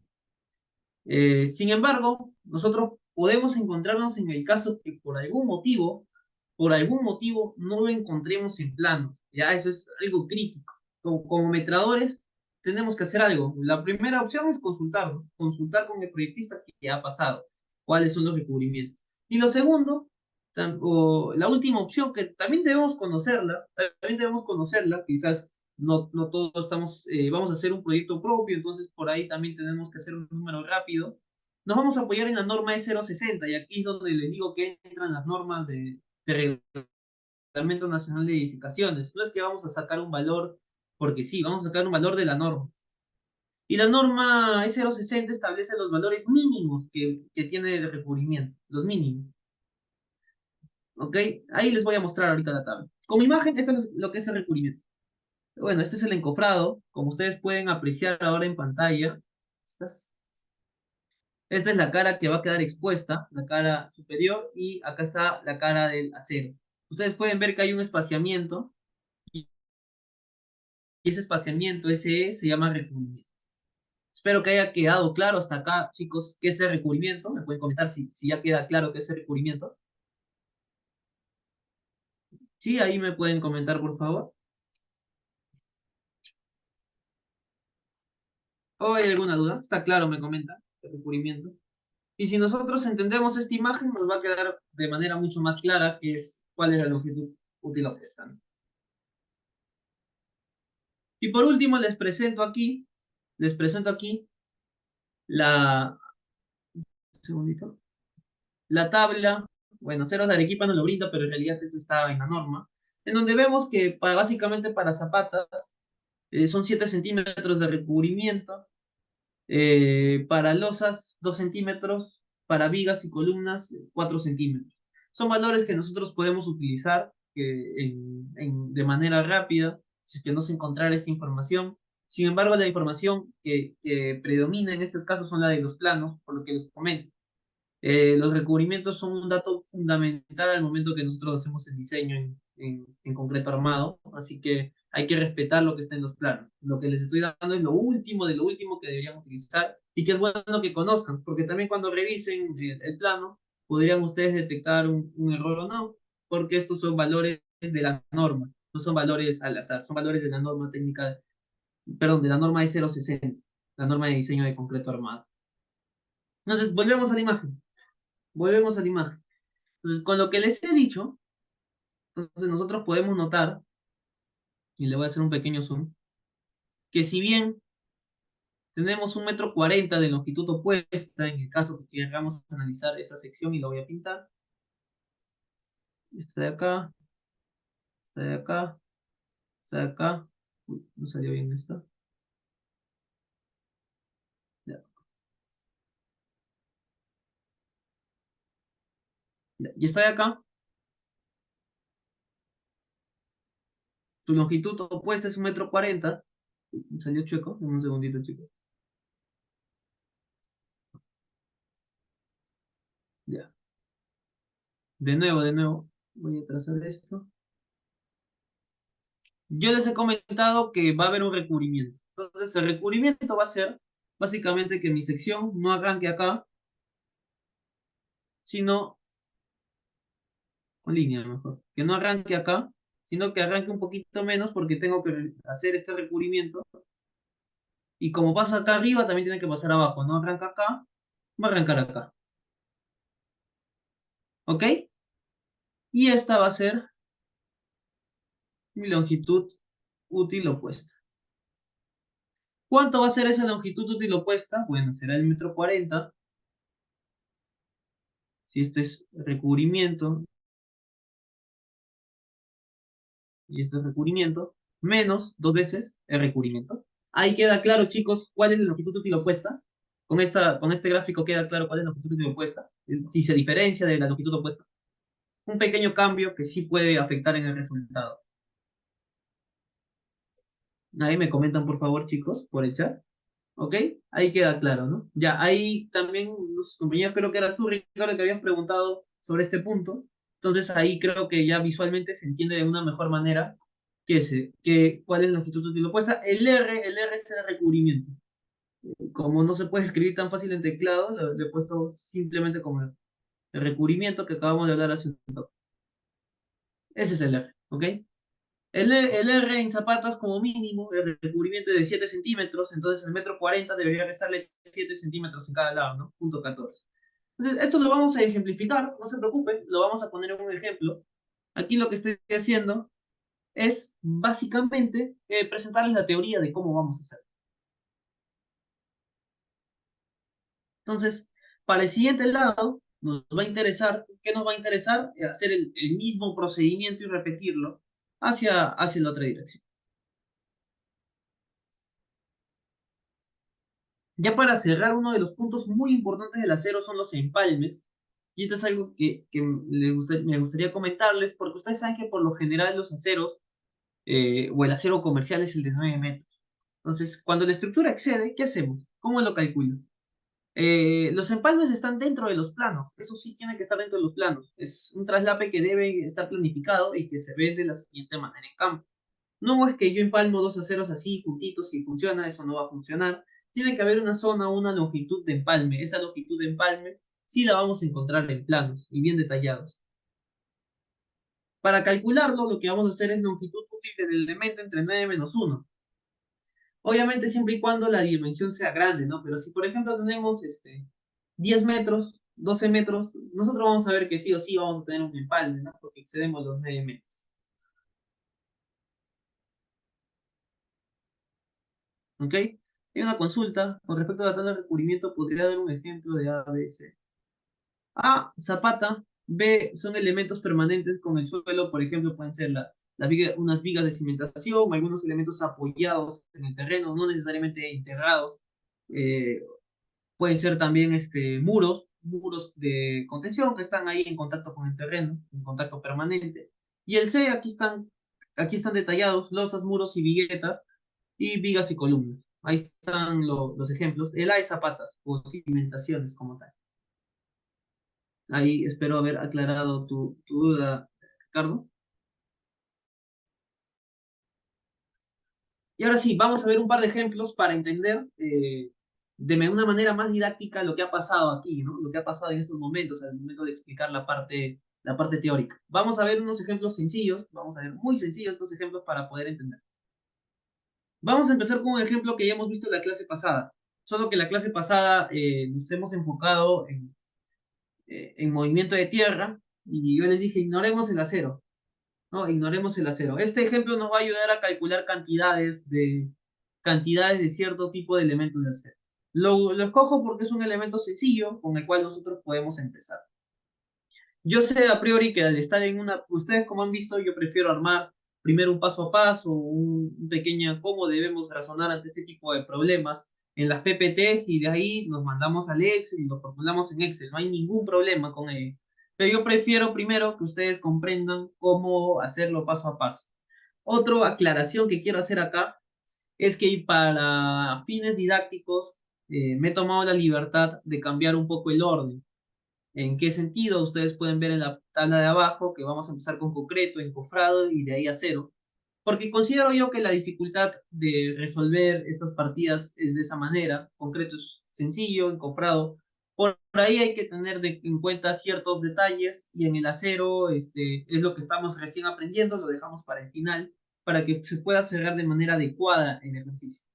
Sin embargo, nosotros podemos encontrarnos en el caso que por algún motivo no lo encontremos en planos. Ya eso es algo crítico. Como metradores tenemos que hacer algo. La primera opción es consultarlo, consultar con el proyectista qué ha pasado, cuáles son los recubrimientos. Y lo segundo, o la última opción que también debemos conocerla, quizás no todos vamos a hacer un proyecto propio, entonces por ahí también tenemos que hacer un número rápido. Nos vamos a apoyar en la norma E060 y aquí es donde les digo que entran las normas de Reglamento Nacional de Edificaciones. No es que vamos a sacar un valor porque sí, vamos a sacar un valor de la norma. Y la norma E060 establece los valores mínimos que tiene el recubrimiento, los mínimos. ¿Ok? Ahí les voy a mostrar ahorita la tabla. Como imagen, esto es lo que es el recubrimiento. Bueno, este es el encofrado, como ustedes pueden apreciar ahora en pantalla. Estas. Esta es la cara que va a quedar expuesta, la cara superior, y acá está la cara del acero. Ustedes pueden ver que hay un espaciamiento, y ese espaciamiento, ese se llama recubrimiento. Espero que haya quedado claro hasta acá, chicos, qué es el recubrimiento. Me pueden comentar si ya queda claro qué es el recubrimiento. Sí, ahí me pueden comentar, por favor. ¿O hay alguna duda? Está claro, me comenta, el recubrimiento. Y si nosotros entendemos esta imagen, nos va a quedar de manera mucho más clara que es cuál es la longitud útil opuesta, ¿no? Y por último, les presento aquí la, un segundito, la tabla. Bueno, Ceros de Arequipa no lo brinda, pero en realidad esto está en la norma, en donde vemos que básicamente para zapatas son 7 centímetros de recubrimiento, para losas 2 centímetros, para vigas y columnas 4 centímetros. Son valores que nosotros podemos utilizar de manera rápida, si es que no se encontrara esta información. Sin embargo, la información que predomina en estos casos son la de los planos, por lo que les comento. Los recubrimientos son un dato fundamental al momento que nosotros hacemos el diseño en concreto armado, así que hay que respetar lo que está en los planos. Lo que les estoy dando es lo último de lo último que deberían utilizar y que es bueno que conozcan, porque también cuando revisen el plano podrían ustedes detectar un error o no, porque estos son valores de la norma, no son valores al azar, son valores de la norma técnica, perdón, de la norma E060, la norma de diseño de concreto armado. Entonces, volvemos a la imagen. Entonces, con lo que les he dicho, entonces nosotros podemos notar, y le voy a hacer un pequeño zoom, que si bien tenemos 1,40 m de longitud opuesta, en el caso que queramos analizar esta sección, y lo voy a pintar, esta de acá, esta de acá, esta de acá, uy, no salió bien esta, ya, ya, y esta de acá, tu longitud opuesta es 1,40 m, salió chueco, en un segundito, chicos, ya, de nuevo, voy a trazar esto. Yo les he comentado que va a haber un recubrimiento. Entonces, el recubrimiento va a ser básicamente que mi sección no arranque acá, sino con línea mejor. Que no arranque acá, sino que arranque un poquito menos porque tengo que hacer este recubrimiento. Y como pasa acá arriba, también tiene que pasar abajo. No arranca acá, va a arrancar acá. ¿Ok? Y esta va a ser mi longitud útil opuesta. ¿Cuánto va a ser esa longitud útil opuesta? Bueno, será el 1,40 m. Si este es recubrimiento y este es recubrimiento, menos dos veces el recubrimiento. Ahí queda claro, chicos, cuál es la longitud útil opuesta. Con este gráfico queda claro cuál es la longitud útil opuesta, si se diferencia de la longitud opuesta. Un pequeño cambio que sí puede afectar en el resultado. Ahí me comentan, por favor, chicos, por el chat. ¿Ok? Ahí queda claro, ¿no? Ya, ahí también los compañeros, creo que eras tú, Ricardo, que habían preguntado sobre este punto. Entonces ahí creo que ya visualmente se entiende de una mejor manera cuál es la longitud útil opuesta. El R es el recubrimiento. Como no se puede escribir tan fácil en teclado, le he puesto simplemente como el recubrimiento que acabamos de hablar hace un momento. Ese es el R, ¿ok? El R en zapatas como mínimo, el recubrimiento es de 7 centímetros, entonces el 1,40 m debería restarle 7 centímetros en cada lado, ¿no? Punto 14. Entonces, esto lo vamos a ejemplificar, no se preocupen, lo vamos a poner en un ejemplo. Aquí lo que estoy haciendo es básicamente presentarles la teoría de cómo vamos a hacer. Entonces, para el siguiente lado, nos va a interesar, ¿qué nos va a interesar? Hacer el mismo procedimiento y repetirlo hacia la otra dirección. Ya para cerrar, uno de los puntos muy importantes del acero son los empalmes. Y esto es algo que me gustaría comentarles, porque ustedes saben que por lo general los aceros, o el acero comercial es el de 9 metros. Entonces, cuando la estructura excede, ¿qué hacemos? ¿Cómo lo calculo? Los empalmes están dentro de los planos, eso sí tiene que estar dentro de los planos. Es un traslape que debe estar planificado y que se ve de la siguiente manera en campo. No es que yo empalmo dos aceros así juntitos y funciona, eso no va a funcionar. Tiene que haber una zona, una longitud de empalme. Esa longitud de empalme sí la vamos a encontrar en planos y bien detallados. Para calcularlo, lo que vamos a hacer es longitud útil del elemento entre 9 menos 1. Obviamente siempre y cuando la dimensión sea grande, ¿no? Pero si por ejemplo tenemos 10 metros, 12 metros, nosotros vamos a ver que sí o sí vamos a tener un empalme, ¿no? Porque excedemos los 9 metros. ¿Ok? Hay una consulta con respecto a la tabla de recubrimiento. ¿Podría dar un ejemplo de A, B, C? A, zapata. B, son elementos permanentes con el suelo. Por ejemplo, pueden ser unas vigas de cimentación, algunos elementos apoyados en el terreno, no necesariamente integrados. Eh, Pueden ser también muros de contención que están ahí en contacto con el terreno, en contacto permanente. Y el C, aquí están detallados losas, muros y viguetas, y vigas y columnas. Ahí están los ejemplos. El A es zapatas o cimentaciones como tal. Ahí espero haber aclarado tu duda, Ricardo. Y ahora sí, vamos a ver un par de ejemplos para entender de una manera más didáctica lo que ha pasado aquí, ¿no? Lo que ha pasado en estos momentos, al momento de explicar la parte teórica. Vamos a ver unos ejemplos sencillos, vamos a ver muy sencillos estos ejemplos para poder entender. Vamos a empezar con un ejemplo que ya hemos visto en la clase pasada, solo que la clase pasada nos hemos enfocado en movimiento de tierra y yo les dije, ignoremos el acero, ¿no? Ignoremos el acero. Este ejemplo nos va a ayudar a calcular cantidades de cierto tipo de elementos de acero. Lo escojo porque es un elemento sencillo con el cual nosotros podemos empezar. Yo sé a priori que al estar ustedes como han visto, yo prefiero armar primero un paso a paso, un pequeño cómo debemos razonar ante este tipo de problemas en las PPTs y de ahí nos mandamos al Excel y lo formulamos en Excel. No hay ningún problema con ello. Pero yo prefiero primero que ustedes comprendan cómo hacerlo paso a paso. Otra aclaración que quiero hacer acá es que para fines didácticos me he tomado la libertad de cambiar un poco el orden. ¿En qué sentido? Ustedes pueden ver en la tabla de abajo que vamos a empezar con concreto, encofrado y de ahí acero. Porque considero yo que la dificultad de resolver estas partidas es de esa manera. Concreto es sencillo, encofrado. Por ahí hay que tener en cuenta ciertos detalles y en el acero es lo que estamos recién aprendiendo, lo dejamos para el final, para que se pueda cerrar de manera adecuada el ejercicio.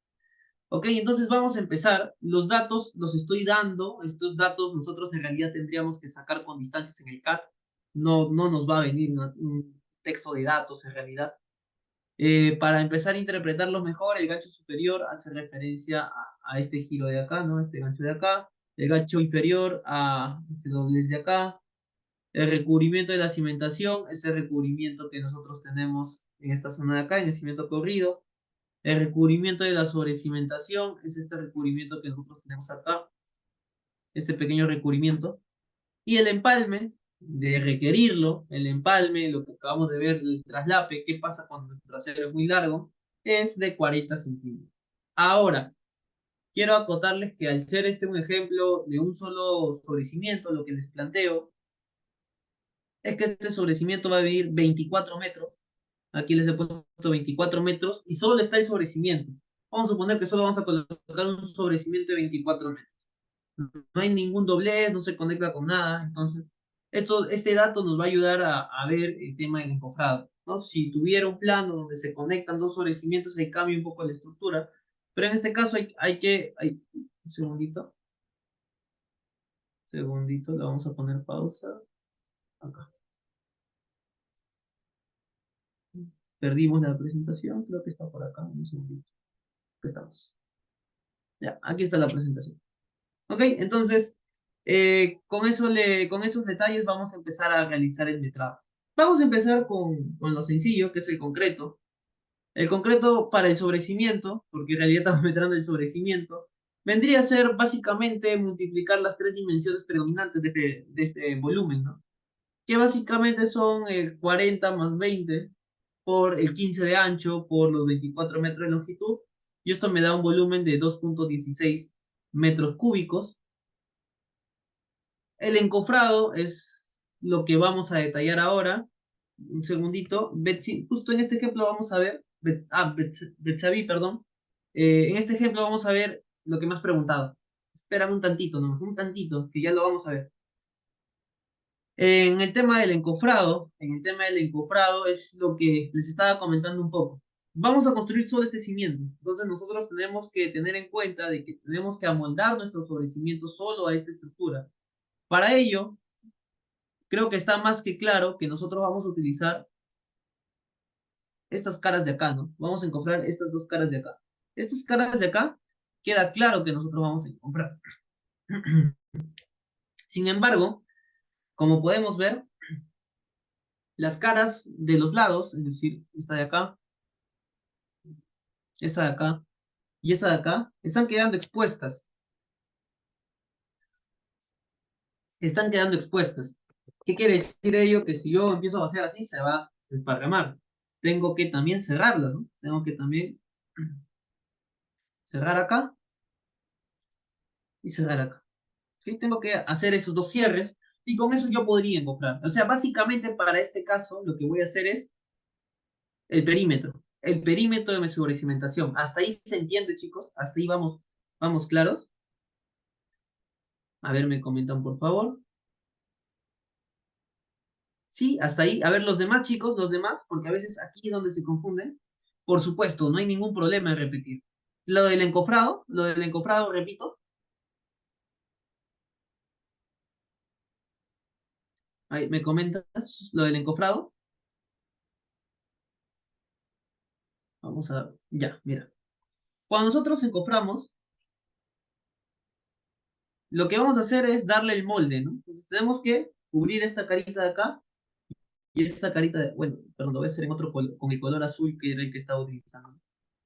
Ok, entonces vamos a empezar. Los datos los estoy dando. Estos datos nosotros en realidad tendríamos que sacar con distancias en el CAT. No nos va a venir un texto de datos en realidad. Para empezar a interpretarlo mejor, el gancho superior hace referencia a este giro de acá, ¿no? Este gancho de acá. El gancho inferior a este doblez de acá. El recubrimiento de la cimentación es el recubrimiento que nosotros tenemos en esta zona de acá, en el cimiento corrido. El recubrimiento de la sobrecimentación es este recubrimiento que nosotros tenemos acá, este pequeño recubrimiento. Y el empalme, de requerirlo, el empalme, lo que acabamos de ver, el traslape, qué pasa cuando el trasero es muy largo, es de 40 centímetros. Ahora, quiero acotarles que al ser este un ejemplo de un solo sobrecimiento, lo que les planteo es que este sobrecimiento va a medir 24 metros. Aquí les he puesto 24 metros y solo está el sobrecimiento. Vamos a suponer que solo vamos a colocar un sobrecimiento de 24 metros. No hay ningún doblez, no se conecta con nada. Entonces, este dato nos va a ayudar a ver el tema del encofrado, ¿no? Si tuviera un plano donde se conectan dos sobrecimientos, ahí cambia un poco la estructura. Pero en este caso un segundito, le vamos a poner pausa. Acá. Perdimos la presentación, creo que está por acá. Un segundito. Aquí estamos. Ya, aquí está la presentación. Ok, entonces, con esos detalles vamos a empezar a realizar el metrado. Vamos a empezar con lo sencillo, que es el concreto. El concreto para el sobrecimiento, porque en realidad estamos metrando el sobrecimiento, Vendría a ser básicamente multiplicar las tres dimensiones predominantes de este volumen, ¿no? Que básicamente son 40 más 20 por el 15 de ancho por los 24 metros de longitud, y esto me da un volumen de 2,16 metros cúbicos. El encofrado es lo que vamos a detallar ahora. Un segundito. Betsy, justo en este ejemplo vamos a ver, Betsavi, perdón. En este ejemplo vamos a ver lo que me has preguntado. Espérame un tantito nomás, un tantito, que ya lo vamos a ver. En el tema del encofrado es lo que les estaba comentando un poco. Vamos a construir solo este cimiento. Entonces nosotros tenemos que tener en cuenta de que tenemos que amoldar nuestro sobrecimiento solo a esta estructura. Para ello, creo que está más que claro que nosotros vamos a utilizar estas caras de acá, ¿no? Vamos a encofrar estas dos caras de acá. Estas caras de acá, queda claro que nosotros vamos a encofrar. Sin embargo, como podemos ver, las caras de los lados, es decir, esta de acá, esta de acá y esta de acá, están quedando expuestas. Están quedando expuestas. ¿Qué quiere decir ello? Que si yo empiezo a hacer así, se va a desparramar. Tengo que también cerrarlas, ¿no? Tengo que también cerrar acá y cerrar acá. ¿Ok? Tengo que hacer esos dos cierres y con eso yo podría encofrar. O sea, básicamente para este caso lo que voy a hacer es el perímetro. El perímetro de mi sobrecimentación. Hasta ahí se entiende, chicos. Hasta ahí vamos claros. A ver, me comentan por favor. Sí, hasta ahí. A ver, los demás chicos, los demás, porque a veces aquí es donde se confunden. Por supuesto, no hay ningún problema en repetir. Lo del encofrado, repito. Ahí, ¿me comentas lo del encofrado? Vamos a, ya, mira. Cuando nosotros encoframos, lo que vamos a hacer es darle el molde, ¿no? Entonces tenemos que cubrir esta carita de acá y esta carita de, bueno, perdón, lo voy a hacer en otro color, con el color azul que era el que estaba utilizando.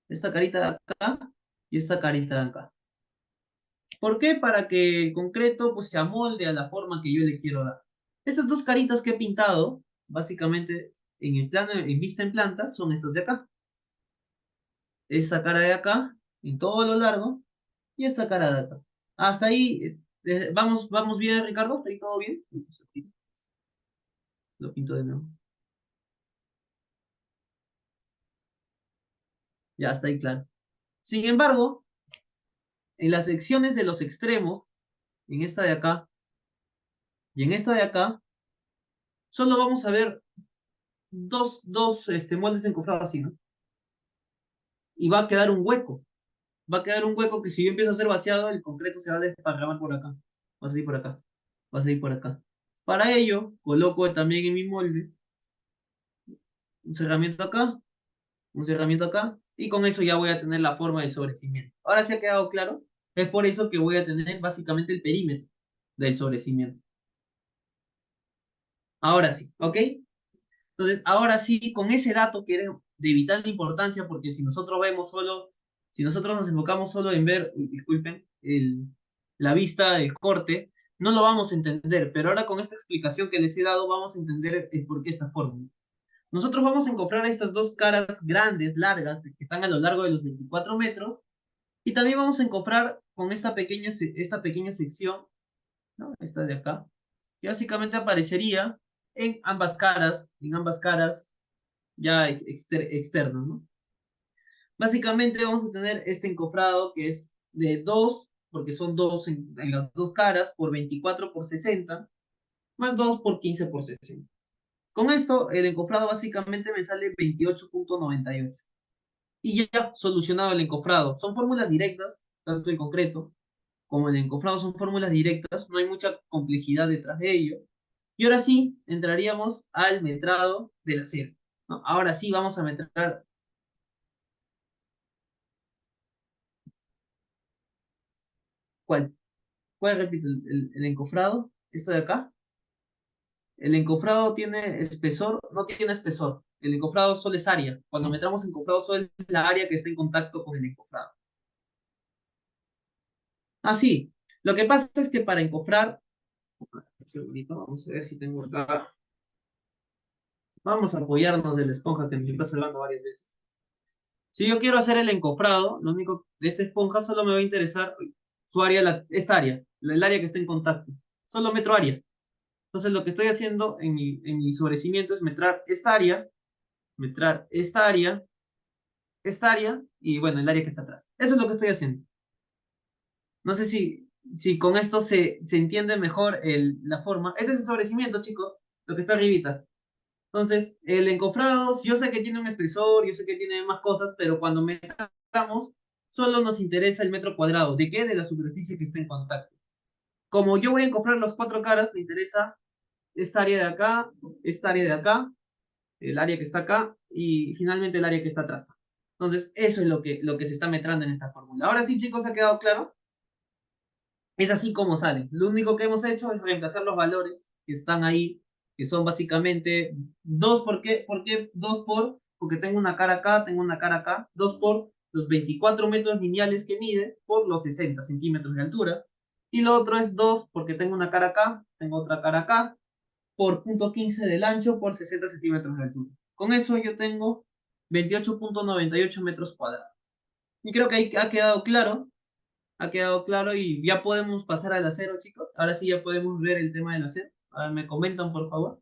Esta carita de acá y esta carita de acá. ¿Por qué? Para que el concreto pues se amolde a la forma que yo le quiero dar. Estas dos caritas que he pintado, básicamente en el plano, en vista en planta, son estas de acá. Esta cara de acá, en todo lo largo, y esta cara de acá. Hasta ahí, vamos bien, Ricardo, ¿hasta ahí todo bien? Lo pinto de nuevo. Ya está ahí claro. Sin embargo, en las secciones de los extremos, en esta de acá y en esta de acá, solo vamos a ver dos moldes encofrados así, ¿no? Y va a quedar un hueco. Va a quedar un hueco que si yo empiezo a hacer vaciado, el concreto se va a desparramar por acá. Va a salir por acá. Va a salir por acá. Para ello, coloco también en mi molde un cerramiento acá, un cerramiento acá, y con eso ya voy a tener la forma del sobrecimiento. Ahora sí ha quedado claro. Es por eso que voy a tener básicamente el perímetro del sobrecimiento. Ahora sí, ¿ok? Entonces, ahora sí, con ese dato que es de vital importancia, porque si nosotros nos enfocamos solo en ver, disculpen, la vista del corte, no lo vamos a entender, pero ahora con esta explicación que les he dado, vamos a entender el por qué esta fórmula. Nosotros vamos a encontrar estas dos caras grandes, largas, que están a lo largo de los 24 metros, y también vamos a encontrar con esta pequeña sección, ¿no? Esta de acá, que básicamente aparecería en ambas caras ya externos, ¿no? Básicamente vamos a tener este encofrado que es de 2, porque son 2 en las dos caras, por 24 por 60, más 2 por 15 por 60. Con esto, el encofrado básicamente me sale 28,98. Y ya solucionado el encofrado. Son fórmulas directas, tanto el concreto como el encofrado son fórmulas directas, no hay mucha complejidad detrás de ello. Y ahora sí, entraríamos al metrado del acero, ¿no? Ahora sí vamos a metrar. ¿Cuál? ¿Cuál repito? El encofrado, esto de acá. El encofrado tiene espesor, no tiene espesor. El encofrado solo es área. Cuando metamos encofrado solo es la área que está en contacto con el encofrado. Ah, sí. Lo que pasa es que para encofrar, un segundito, vamos a ver si tengo acá. Vamos a apoyarnos de la esponja que me está salvando varias veces. Si yo quiero hacer el encofrado, lo único de esta esponja solo me va a interesar su área, esta área, el área que está en contacto. Solo metro área. Entonces lo que estoy haciendo en mi sobrecimiento es metrar esta área y bueno, el área que está atrás. Eso es lo que estoy haciendo. No sé si con esto se entiende mejor la forma. Este es el sobrecimiento, chicos, lo que está arribita. Entonces, el encofrado, yo sé que tiene un espesor, yo sé que tiene más cosas, pero cuando metamos, solo nos interesa el metro cuadrado. ¿De qué? De la superficie que está en contacto. Como yo voy a encofrar las cuatro caras, me interesa esta área de acá, esta área de acá, el área que está acá y finalmente el área que está atrás. Entonces, eso es lo que se está metrando en esta fórmula. Ahora sí, chicos, ¿ha quedado claro? Es así como sale. Lo único que hemos hecho es reemplazar los valores que están ahí, que son básicamente 2 ¿por qué? ¿Por qué 2 por? Porque tengo una cara acá, tengo una cara acá. 2 por los 24 metros lineales que mide por los 60 centímetros de altura. Y lo otro es 2 porque tengo una cara acá, tengo otra cara acá, por punto 15 del ancho por 60 centímetros de altura. Con eso yo tengo 28,98 metros cuadrados. Y creo que ahí ha quedado claro y ya podemos pasar al acero, chicos. Ahora sí ya podemos ver el tema del acero. A ver, me comentan, por favor.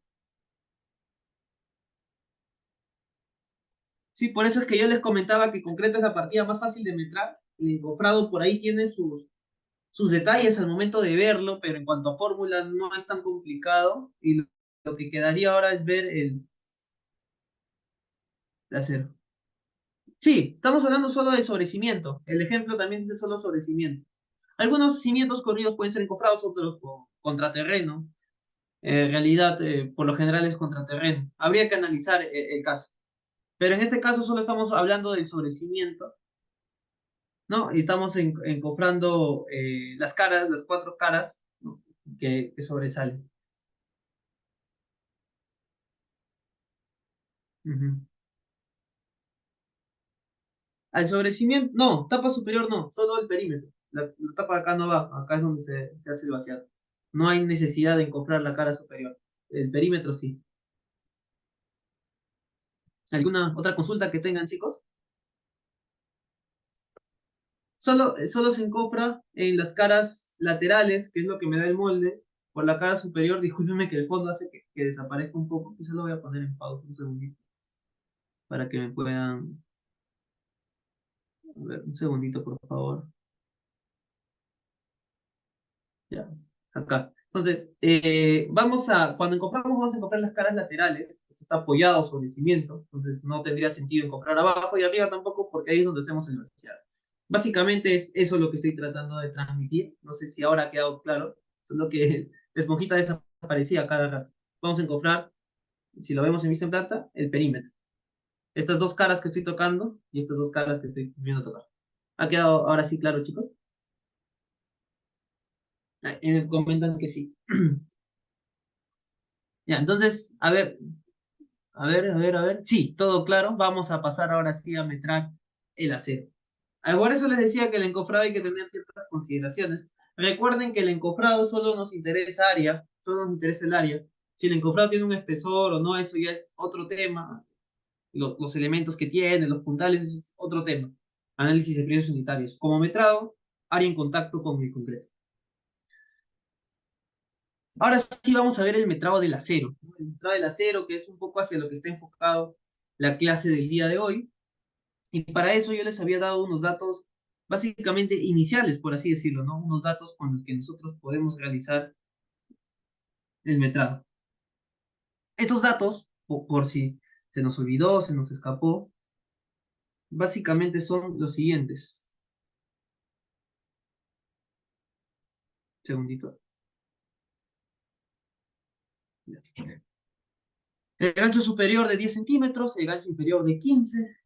Sí, por eso es que yo les comentaba que concreto es la partida más fácil de metrar. El encofrado por ahí tiene sus detalles al momento de verlo, pero en cuanto a fórmula no es tan complicado. Y lo que quedaría ahora es ver el acero. Sí, estamos hablando solo del sobrecimiento. El ejemplo también dice solo sobrecimiento. Algunos cimientos corridos pueden ser encofrados, otros con contraterreno. En realidad, por lo general es contraterreno. Habría que analizar el caso. Pero en este caso solo estamos hablando del sobrecimiento, ¿no? Y estamos encofrando las caras, las cuatro caras, ¿no? que sobresalen. Ujú. Al sobrecimiento, no, tapa superior no, solo el perímetro. La tapa de acá no va, acá es donde se hace el vaciado. No hay necesidad de encofrar la cara superior. El perímetro sí. ¿Alguna otra consulta que tengan, chicos? Solo se encofra en las caras laterales, que es lo que me da el molde, por la cara superior. Discúlpenme que el fondo hace que desaparezca un poco. Quizás lo voy a poner en pausa un segundito para que me puedan. A ver, un segundito, por favor. Ya, acá. Entonces, cuando encoframos, vamos a encofrar las caras laterales. Esto está apoyado sobre el cimiento, entonces no tendría sentido encofrar abajo y arriba tampoco, porque ahí es donde hacemos el vaciado. Básicamente es eso lo que estoy tratando de transmitir. No sé si ahora ha quedado claro. Solo que la esponjita desaparecía cada rato. Vamos a encofrar, si lo vemos en vista en planta, el perímetro. Estas dos caras que estoy tocando y estas dos caras que estoy viendo tocar. ¿Ha quedado ahora sí claro, chicos? Me comentan que sí. Ya, entonces, a ver. Sí, todo claro. Vamos a pasar ahora sí a metrar el acero. Por eso les decía que el encofrado hay que tener ciertas consideraciones. Recuerden que el encofrado solo nos interesa área, solo nos interesa el área. Si el encofrado tiene un espesor o no, eso ya es otro tema. Los elementos que tiene, los puntales, es otro tema. Análisis de precios unitarios. Como metrado, área en contacto con el concreto. Ahora sí vamos a ver el metrado del acero. El metrado del acero, que es un poco hacia lo que está enfocado la clase del día de hoy. Y para eso yo les había dado unos datos básicamente iniciales, por así decirlo, ¿no? Unos datos con los que nosotros podemos realizar el metrado. Estos datos, por si se nos olvidó, se nos escapó, básicamente son los siguientes. Segundito. El gancho superior de 10 centímetros, el gancho inferior de 15,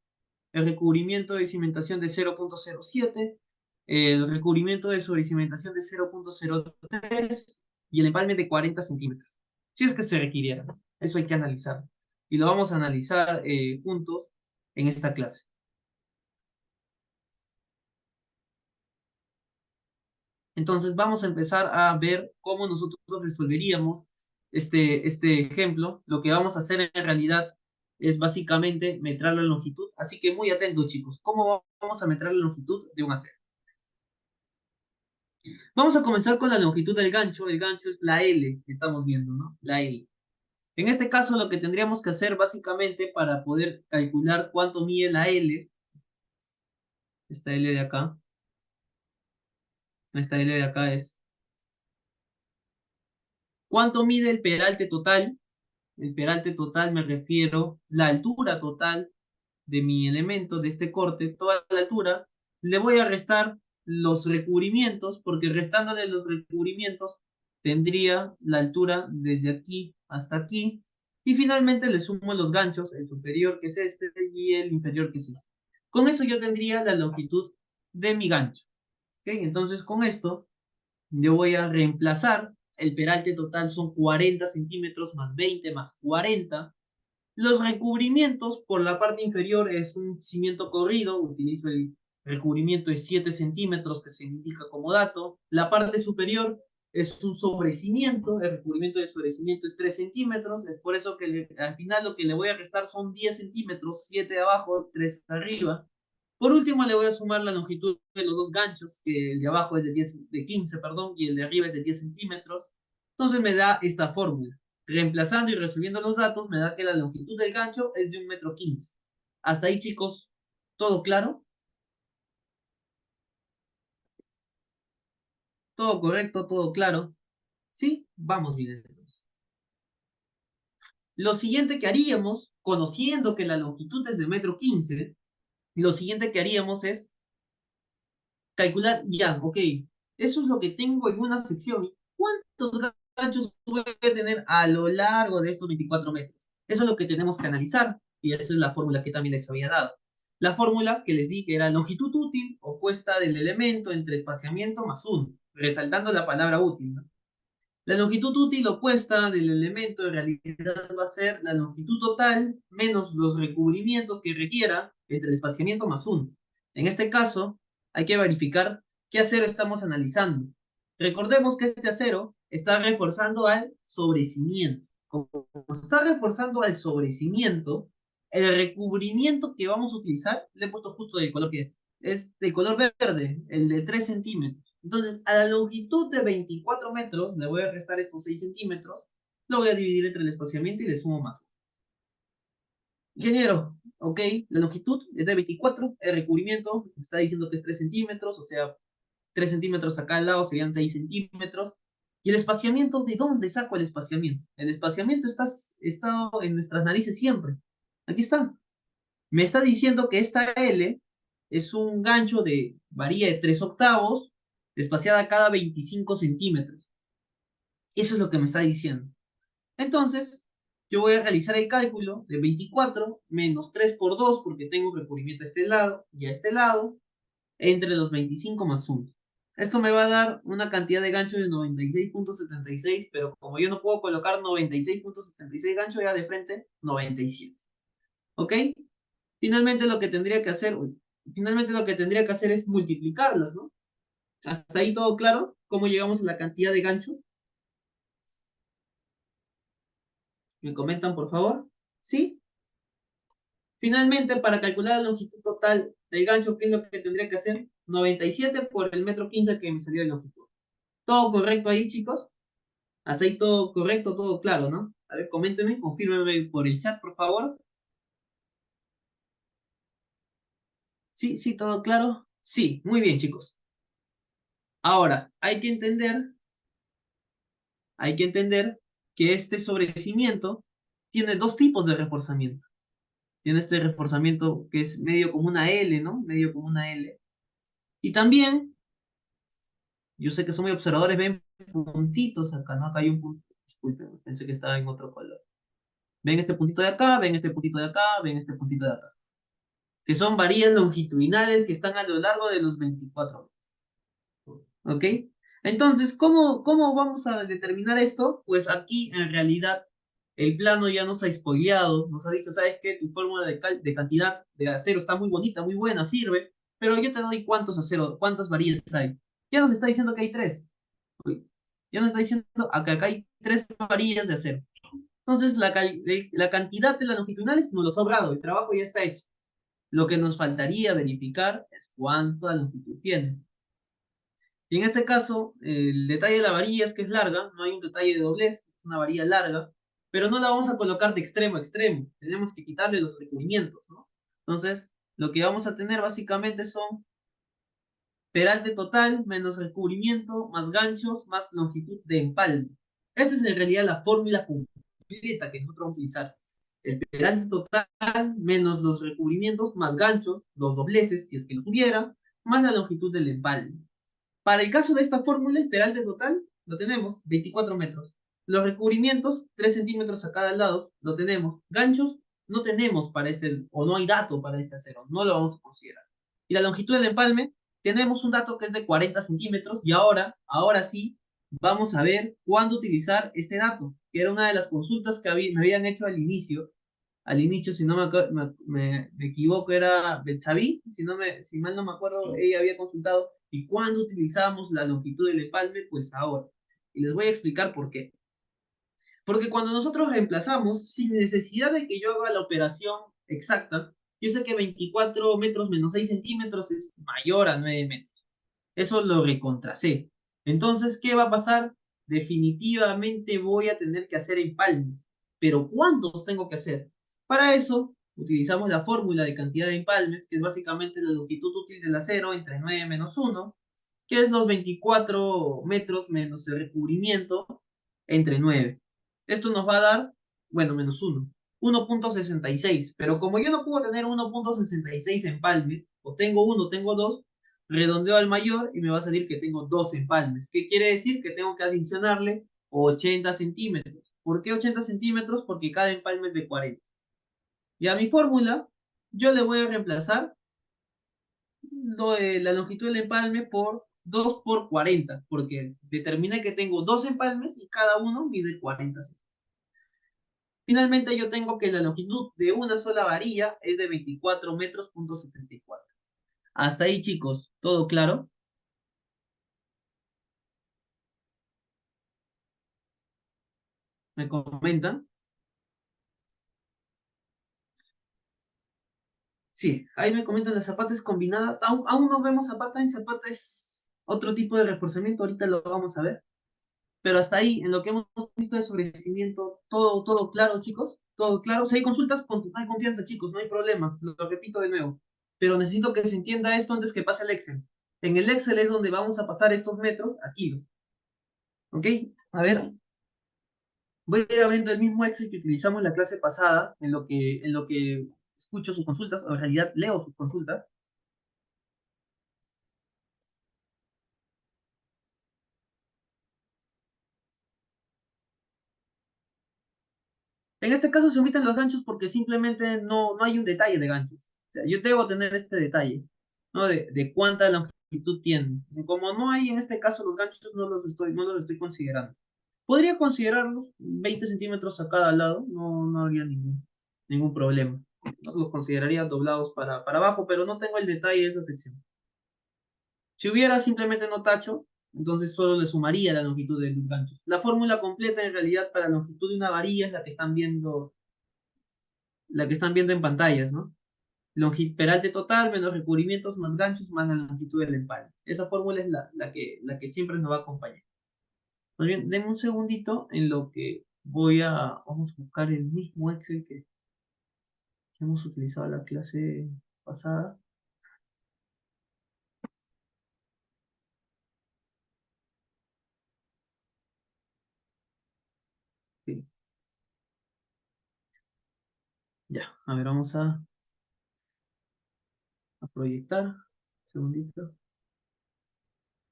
el recubrimiento de cimentación de 0,07, el recubrimiento de sobrecimentación de 0,03 y el empalme de 40 centímetros. Si es que se requiriera, ¿no? Eso hay que analizar. Y lo vamos a analizar juntos en esta clase. Entonces vamos a empezar a ver cómo nosotros resolveríamos este ejemplo. Lo que vamos a hacer en realidad es básicamente metrar la longitud. Así que muy atentos, chicos. ¿Cómo vamos a metrar la longitud de un acero? Vamos a comenzar con la longitud del gancho. El gancho es la L que estamos viendo, ¿no? La L. En este caso, lo que tendríamos que hacer básicamente para poder calcular cuánto mide la L, esta L de acá, esta L de acá es, ¿cuánto mide el peralte total? El peralte total me refiero la altura total de mi elemento, de este corte, toda la altura. Le voy a restar los recubrimientos, porque restándole los recubrimientos tendría la altura desde aquí hasta aquí. Y finalmente le sumo los ganchos, el superior que es este y el inferior que es este. Con eso yo tendría la longitud de mi gancho. ¿Ok? Entonces con esto yo voy a reemplazar, el peralte total son 40 centímetros más 20 más 40. Los recubrimientos por la parte inferior es un cimiento corrido, utilizo el recubrimiento de 7 centímetros que se indica como dato. La parte superior es un sobrecimiento, el recubrimiento de sobrecimiento es 3 centímetros, es por eso que al final lo que le voy a restar son 10 centímetros, 7 abajo, 3 arriba. Por último, le voy a sumar la longitud de los dos ganchos, que el de abajo es de 15, perdón, y el de arriba es de 10 centímetros. Entonces me da esta fórmula. Reemplazando y resolviendo los datos, me da que la longitud del gancho es de 1,15 m. Hasta ahí, chicos, ¿todo claro? ¿Todo correcto? ¿Todo claro? ¿Sí? Vamos bien entonces. Lo siguiente que haríamos, conociendo que la longitud es de 1,15 m, lo siguiente que haríamos es calcular ya, ok, eso es lo que tengo en una sección. ¿Cuántos ganchos voy a tener a lo largo de estos 24 metros? Eso es lo que tenemos que analizar y esa es la fórmula que también les había dado. La fórmula que les di que era longitud útil opuesta del elemento entre espaciamiento más 1, resaltando la palabra útil, ¿no? La longitud útil opuesta del elemento en realidad va a ser la longitud total menos los recubrimientos que requiera entre el espaciamiento más 1. En este caso, hay que verificar qué acero estamos analizando. Recordemos que este acero está reforzando al sobrecimiento. Como está reforzando al sobrecimiento, el recubrimiento que vamos a utilizar, le he puesto justo del color que es de color verde, el de 3 centímetros. Entonces, a la longitud de 24 metros, le voy a restar estos 6 centímetros, lo voy a dividir entre el espaciamiento y le sumo más. Ingeniero, ok, la longitud es de 24, el recubrimiento está diciendo que es 3 centímetros, o sea, 3 centímetros acá al lado serían 6 centímetros. ¿Y el espaciamiento? ¿De dónde saco el espaciamiento? El espaciamiento está en nuestras narices siempre. Aquí está. Me está diciendo que esta L es un gancho varía de 3 octavos, espaciada cada 25 centímetros. Eso es lo que me está diciendo. Entonces, yo voy a realizar el cálculo de 24 menos 3 por 2, porque tengo recubrimiento a este lado y a este lado, entre los 25 más 1. Esto me va a dar una cantidad de ganchos de 96,76, pero como yo no puedo colocar 96,76 ganchos ya de frente, 97. ¿Ok? Finalmente lo que tendría que hacer, finalmente lo que tendría que hacer es multiplicarlas, ¿no? Hasta ahí todo claro. ¿Cómo llegamos a la cantidad de gancho? ¿Me comentan, por favor? ¿Sí? Finalmente, para calcular la longitud total del gancho, ¿qué es lo que tendría que hacer? 97 por el metro 15 que me salió de longitud. ¿Todo correcto ahí, chicos? Hasta ahí todo correcto, todo claro, ¿no? A ver, coméntenme, confírmenme por el chat, por favor. Sí, sí, todo claro. Sí, muy bien, chicos. Ahora, hay que entender que este sobrecimiento tiene dos tipos de reforzamiento. Tiene este reforzamiento que es medio como una L, ¿no? Medio como una L. Y también, yo sé que son muy observadores, ven puntitos acá, ¿no? Acá hay un punto. Disculpen, pensé que estaba en otro color. Ven este puntito de acá, ven este puntito de acá, ven este puntito de acá. Que son varillas longitudinales que están a lo largo de los 24. ¿Ok? Entonces, ¿cómo vamos a determinar esto? Pues aquí en realidad el plano ya nos ha spoileado, nos ha dicho, ¿sabes qué? Tu fórmula de cantidad de acero está muy bonita, muy buena, sirve, pero yo te doy cuántos aceros, cuántas varillas hay. Ya nos está diciendo que hay tres. Uy, ya nos está diciendo acá hay tres varillas de acero. Entonces, la cantidad de las longitudinales nos lo ha sobrado, el trabajo ya está hecho. Lo que nos faltaría verificar es cuánta longitud tiene. Y en este caso, el detalle de la varilla es que es larga, no hay un detalle de doblez, es una varilla larga, pero no la vamos a colocar de extremo a extremo, tenemos que quitarle los recubrimientos, ¿no? Entonces, lo que vamos a tener básicamente son peralte total menos recubrimiento, más ganchos, más longitud de empalme. Esta es en realidad la fórmula completa que nosotros vamos a utilizar. El peralte total menos los recubrimientos, más ganchos, los dobleces, si es que los hubiera, más la longitud del empalme. Para el caso de esta fórmula, el peralte total lo tenemos, 24 metros. Los recubrimientos, 3 centímetros a cada lado, lo tenemos. Ganchos, no tenemos para este, o no hay dato para este acero, no lo vamos a considerar. Y la longitud del empalme, tenemos un dato que es de 40 centímetros y ahora sí, vamos a ver cuándo utilizar este dato, que era una de las consultas que me habían hecho al inicio, si no me equivoco, era Betsaví, si mal no me acuerdo, ella había consultado, ¿y cuándo utilizamos la longitud del empalme? Pues ahora. Y les voy a explicar por qué. Porque cuando nosotros reemplazamos, sin necesidad de que yo haga la operación exacta, yo sé que 24 metros menos 6 centímetros es mayor a 9 metros. Eso lo recontrasé. Entonces, ¿qué va a pasar? Definitivamente voy a tener que hacer empalmes. Pero ¿cuántos tengo que hacer? Para eso, utilizamos la fórmula de cantidad de empalmes, que es básicamente la longitud útil del acero entre 9 menos 1, que es los 24 metros menos el recubrimiento entre 9. Esto nos va a dar, bueno, menos 1, 1.66. Pero como yo no puedo tener 1.66 empalmes, o tengo uno, tengo dos, redondeo al mayor y me va a salir que tengo dos empalmes. ¿Qué quiere decir? Que tengo que adicionarle 80 centímetros. ¿Por qué 80 centímetros? Porque cada empalme es de 40. Y a mi fórmula, yo le voy a reemplazar la longitud del empalme por 2 por 40, porque determiné que tengo dos empalmes y cada uno mide 40 centímetros. Finalmente yo tengo que la longitud de una sola varilla es de 24 metros punto 74. Hasta ahí, chicos, ¿todo claro? ¿Me comentan? Sí, ahí me comentan la zapata es combinada. Aún no vemos zapata, en zapata es otro tipo de reforzamiento, ahorita lo vamos a ver. Pero hasta ahí, en lo que hemos visto de sobrecimiento, todo claro, chicos, todo claro. Si hay consultas, con total confianza, chicos, no hay problema. Lo repito de nuevo. Pero necesito que se entienda esto antes que pase el Excel. En el Excel es donde vamos a pasar estos metros a kilos. ¿Ok? A ver, voy a ir abriendo el mismo Excel que utilizamos la clase pasada, en lo que escucho sus consultas, o en realidad leo sus consultas. En este caso se omiten los ganchos porque simplemente no hay un detalle de ganchos. O sea, yo debo tener este detalle, ¿no? De cuánta longitud tienen. Como no hay en este caso los ganchos, no los estoy considerando. Podría considerarlos 20 centímetros a cada lado, no habría ningún problema. No los consideraría doblados para abajo, pero no tengo el detalle de esa sección. Si hubiera, simplemente no tacho, entonces solo le sumaría la longitud de los ganchos. La fórmula completa en realidad para la longitud de una varilla es la que están viendo en pantallas, ¿no? Peralte total menos recubrimientos más ganchos más la longitud del empalme. Esa fórmula es la que siempre nos va a acompañar. Muy bien, denme un segundito en lo que vamos a buscar el mismo Excel que hemos utilizado en la clase pasada. Sí, ya, a ver, vamos a proyectar. Un segundito.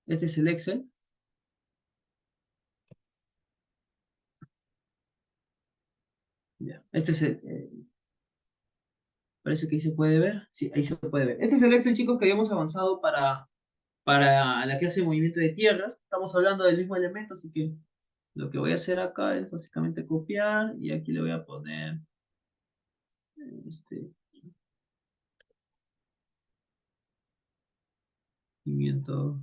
Este es el Excel. Ya, este es parece que ahí se puede ver. Sí, ahí se puede ver. Este es el Excel, chicos, que habíamos avanzado para la clase de movimiento de tierras. Estamos hablando del mismo elemento, así que lo que voy a hacer acá es básicamente copiar y aquí le voy a poner este movimiento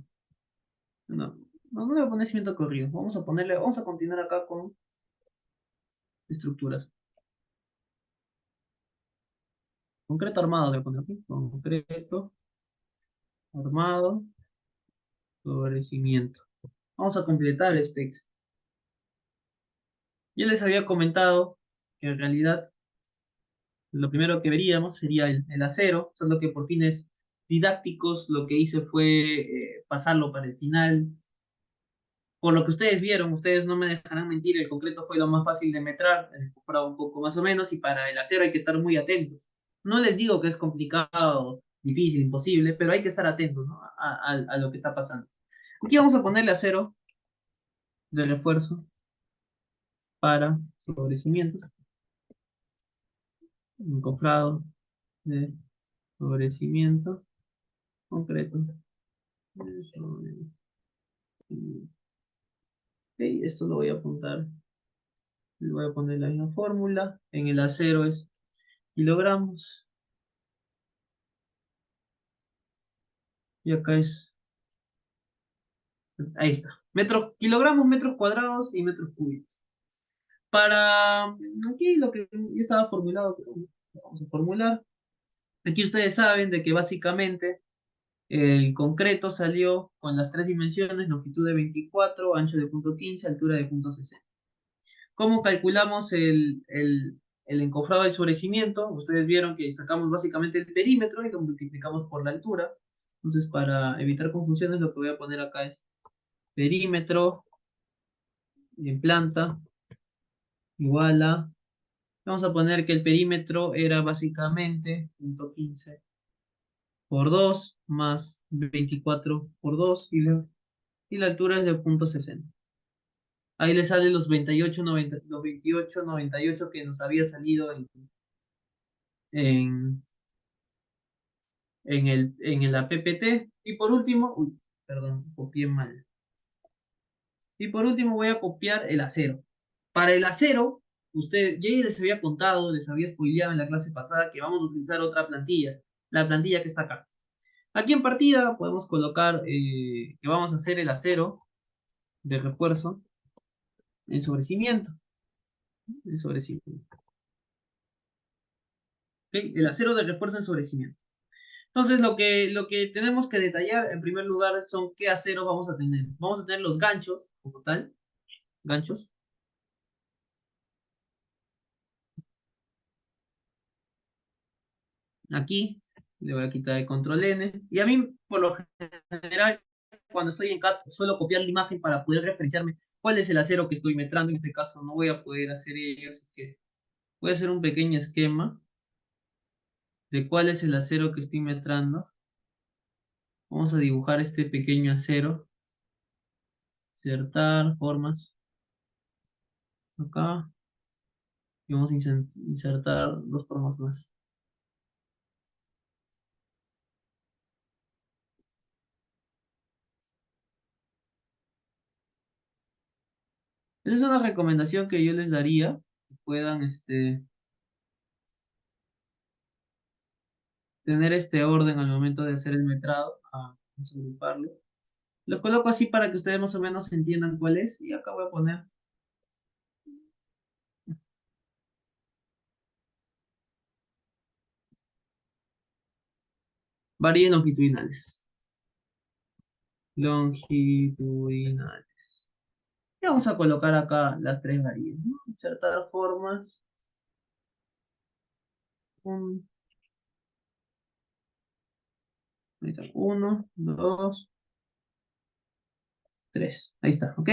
No, no le voy a poner cimiento corrido. Vamos a continuar acá con estructuras. Concreto armado, le poner aquí. Concreto armado sobre cimiento. Vamos a completar este Excel. Yo les había comentado que en realidad lo primero que veríamos sería el acero, solo que por fines didácticos lo que hice fue pasarlo para el final. Por lo que ustedes vieron, ustedes no me dejarán mentir, el concreto fue lo más fácil de metrar, el cofrado un poco más o menos, y para el acero hay que estar muy atentos. No les digo que es complicado, difícil, imposible, pero hay que estar atentos, ¿no? A lo que está pasando. Aquí vamos a ponerle acero de refuerzo para sobrecimiento, un cofrado de sobrecimiento concreto. Ok, esto lo voy a apuntar. Le voy a poner la misma fórmula. En el acero es kilogramos. Y acá es. Ahí está. Kilogramos, metros cuadrados y metros cúbicos. Para aquí lo que ya estaba formulado, pero lo vamos a formular. Aquí ustedes saben de que básicamente el concreto salió con las tres dimensiones: longitud de 24, ancho de 0,15, altura de 0,60. ¿Cómo calculamos el encofrado del sobrecimiento? Ustedes vieron que sacamos básicamente el perímetro y lo multiplicamos por la altura. Entonces, para evitar confusiones, lo que voy a poner acá es perímetro en planta igual a... Vamos a poner que el perímetro era básicamente 0,15 por 2 más 24 por 2 y la altura es de 0,60. Ahí le salen los 28, 90, los 28, 98 que nos había salido en, en la PPT. Y por último, uy, perdón, copié mal. Y por último voy a copiar el acero. Para el acero, ya les había contado, les había spoileado en la clase pasada que vamos a utilizar otra plantilla, la plantilla que está acá. Aquí en partida podemos colocar que vamos a hacer el acero de refuerzo en sobrecimiento. En sobrecimiento. ¿Okay? El acero de refuerzo en sobrecimiento. Entonces, lo que tenemos que detallar en primer lugar son qué aceros vamos a tener. Vamos a tener los ganchos, como tal, ganchos. Aquí le voy a quitar el control N. Y a mí, por lo general, cuando estoy en CAD, suelo copiar la imagen para poder referenciarme cuál es el acero que estoy metrando. En este caso, no voy a poder hacer ello, así que voy a hacer un pequeño esquema de cuál es el acero que estoy metrando. Vamos a dibujar este pequeño acero. Insertar formas acá. Y vamos a insertar dos formas más. Esa es una recomendación que yo les daría, que puedan tener este orden al momento de hacer el metrado. Vamos a agruparlo. Lo coloco así para que ustedes más o menos entiendan cuál es. Y acá voy a poner varillas longitudinales. Longitudinales. Y vamos a colocar acá las tres varillas, ¿no? Insertar formas. Un, uno, dos, tres. Ahí está, ¿ok?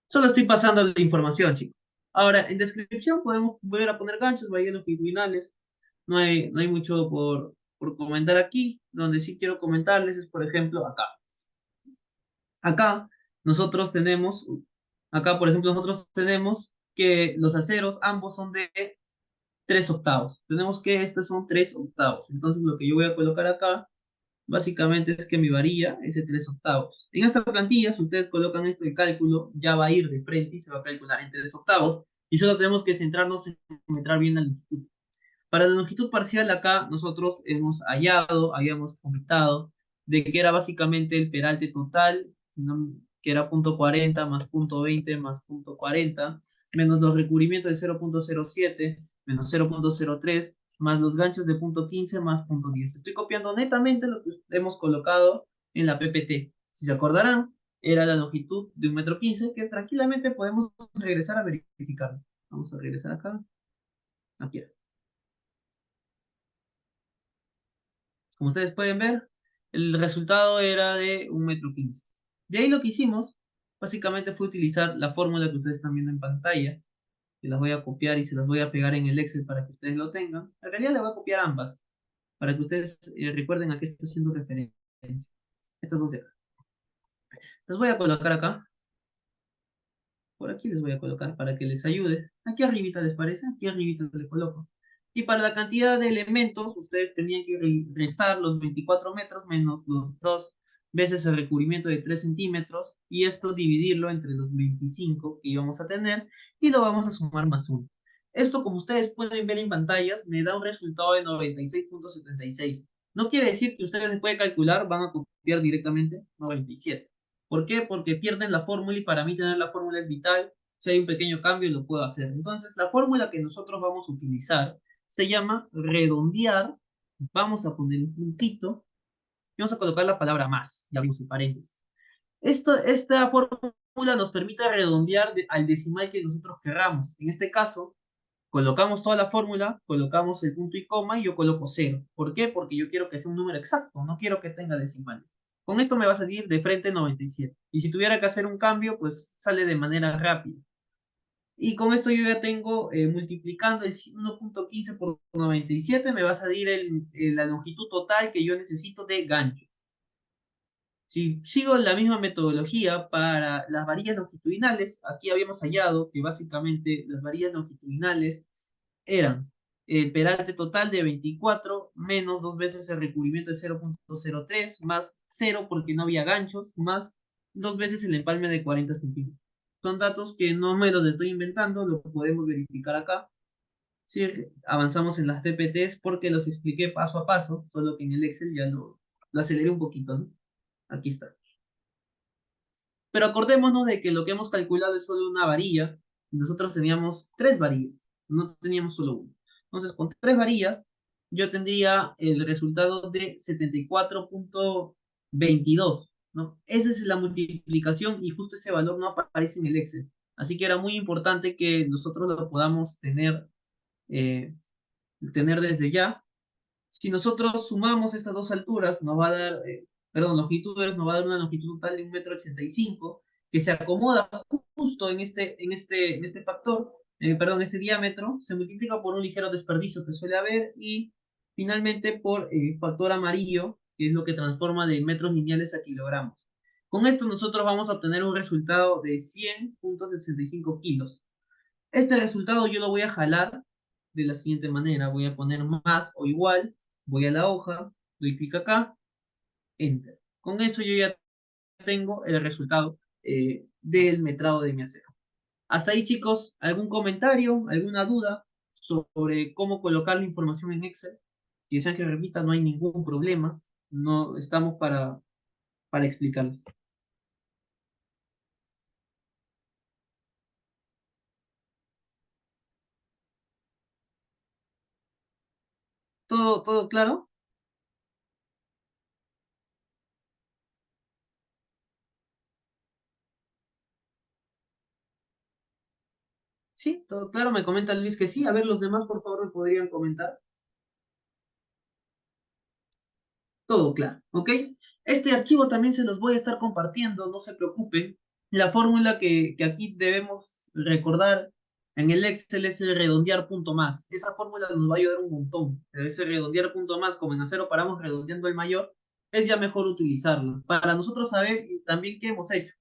Solo estoy pasando la información, chicos. Ahora, en descripción podemos volver a poner ganchos, varillas longitudinales. No hay mucho por comentar aquí. Donde sí quiero comentarles es, por ejemplo, acá. Acá nosotros tenemos, acá por ejemplo nosotros tenemos que los aceros ambos son de 3 octavos. Tenemos que estos son 3 octavos. Entonces lo que yo voy a colocar acá básicamente es que mi varilla es de 3 octavos. En esta plantilla, si ustedes colocan esto de cálculo, ya va a ir de frente y se va a calcular en 3 octavos. Y solo tenemos que centrarnos en metrar bien la longitud. Para la longitud parcial acá nosotros habíamos comentado de que era básicamente el peralte total que era punto 40 más punto 20 más punto 40, menos los recubrimientos de 0.07 menos 0.03, más los ganchos de punto 15 más punto 10. Estoy copiando netamente lo que hemos colocado en la PPT. Si se acordarán, era la longitud de 1,15 m, que tranquilamente podemos regresar a verificar. Vamos a regresar acá. Aquí. Como ustedes pueden ver, el resultado era de 1,15 m. De ahí lo que hicimos, básicamente fue utilizar la fórmula que ustedes están viendo en pantalla. Se las voy a copiar y se las voy a pegar en el Excel para que ustedes lo tengan. En realidad les voy a copiar ambas, para que ustedes recuerden a qué estoy haciendo referencia. Estas dos de acá. Las voy a colocar acá. Por aquí les voy a colocar para que les ayude. Aquí arribita les parece, aquí arribita les coloco. Y para la cantidad de elementos, ustedes tenían que restar los 24 metros menos los 2 veces el recubrimiento de 3 centímetros y esto dividirlo entre los 25 que íbamos a tener y lo vamos a sumar más 1. Esto, como ustedes pueden ver en pantallas, me da un resultado de 96.76. No quiere decir que ustedes después de calcular van a copiar directamente 97. ¿Por qué? Porque pierden la fórmula y para mí tener la fórmula es vital. Si hay un pequeño cambio, lo puedo hacer. Entonces, la fórmula que nosotros vamos a utilizar se llama redondear. Vamos a poner un puntito y vamos a colocar la palabra más, ya vimos en paréntesis. Esta fórmula nos permite redondear al decimal que nosotros querramos. En este caso, colocamos toda la fórmula, colocamos el punto y coma y yo coloco 0. ¿Por qué? Porque yo quiero que sea un número exacto, no quiero que tenga decimales. Con esto me va a salir de frente 97. Y si tuviera que hacer un cambio, pues sale de manera rápida. Y con esto yo ya tengo, multiplicando el 1.15 por 97, me va a salir la longitud total que yo necesito de gancho. Si sigo la misma metodología para las varillas longitudinales, aquí habíamos hallado que básicamente las varillas longitudinales eran el peralte total de 24 menos 2 veces el recubrimiento de 0.03 más 0 porque no había ganchos más 2 veces el empalme de 40 centímetros. Son datos que no me los estoy inventando, lo podemos verificar acá. Si avanzamos en las PPTs porque los expliqué paso a paso, solo que en el Excel ya lo aceleré un poquito, ¿no? Aquí está. Pero acordémonos de que lo que hemos calculado es solo una varilla y nosotros teníamos 3 varillas, no teníamos solo una. Entonces, con 3 varillas, yo tendría el resultado de 74.22, ¿no? Esa es la multiplicación y justo ese valor no aparece en el Excel. Así que era muy importante que nosotros lo podamos eh, tener desde ya. Si nosotros sumamos estas dos alturas, nos va a dar, perdón, longitudes, nos va a dar una longitud total de 1,85 m, que se acomoda justo en este factor, perdón, este diámetro, se multiplica por un ligero desperdicio que suele haber y finalmente por factor amarillo, que es lo que transforma de metros lineales a kilogramos. Con esto nosotros vamos a obtener un resultado de 100.65 kilos. Este resultado yo lo voy a jalar de la siguiente manera. Voy a poner más o igual, voy a la hoja, doy clic acá, enter. Con eso yo ya tengo el resultado del metrado de mi acero. Hasta ahí, chicos, ¿algún comentario, alguna duda sobre cómo colocar la información en Excel? Si desean que repita, no hay ningún problema. No estamos para explicarles. ¿Todo claro? Sí, todo claro. Me comenta Luis que sí. A ver, los demás, por favor, me podrían comentar. Todo claro, ¿ok? Este archivo también se los voy a estar compartiendo, no se preocupen. La fórmula que aquí debemos recordar en el Excel es el redondear punto más. Esa fórmula nos va a ayudar un montón. Ese redondear punto más, como en acero paramos redondeando el mayor, es ya mejor utilizarlo. Para nosotros saber también qué hemos hecho.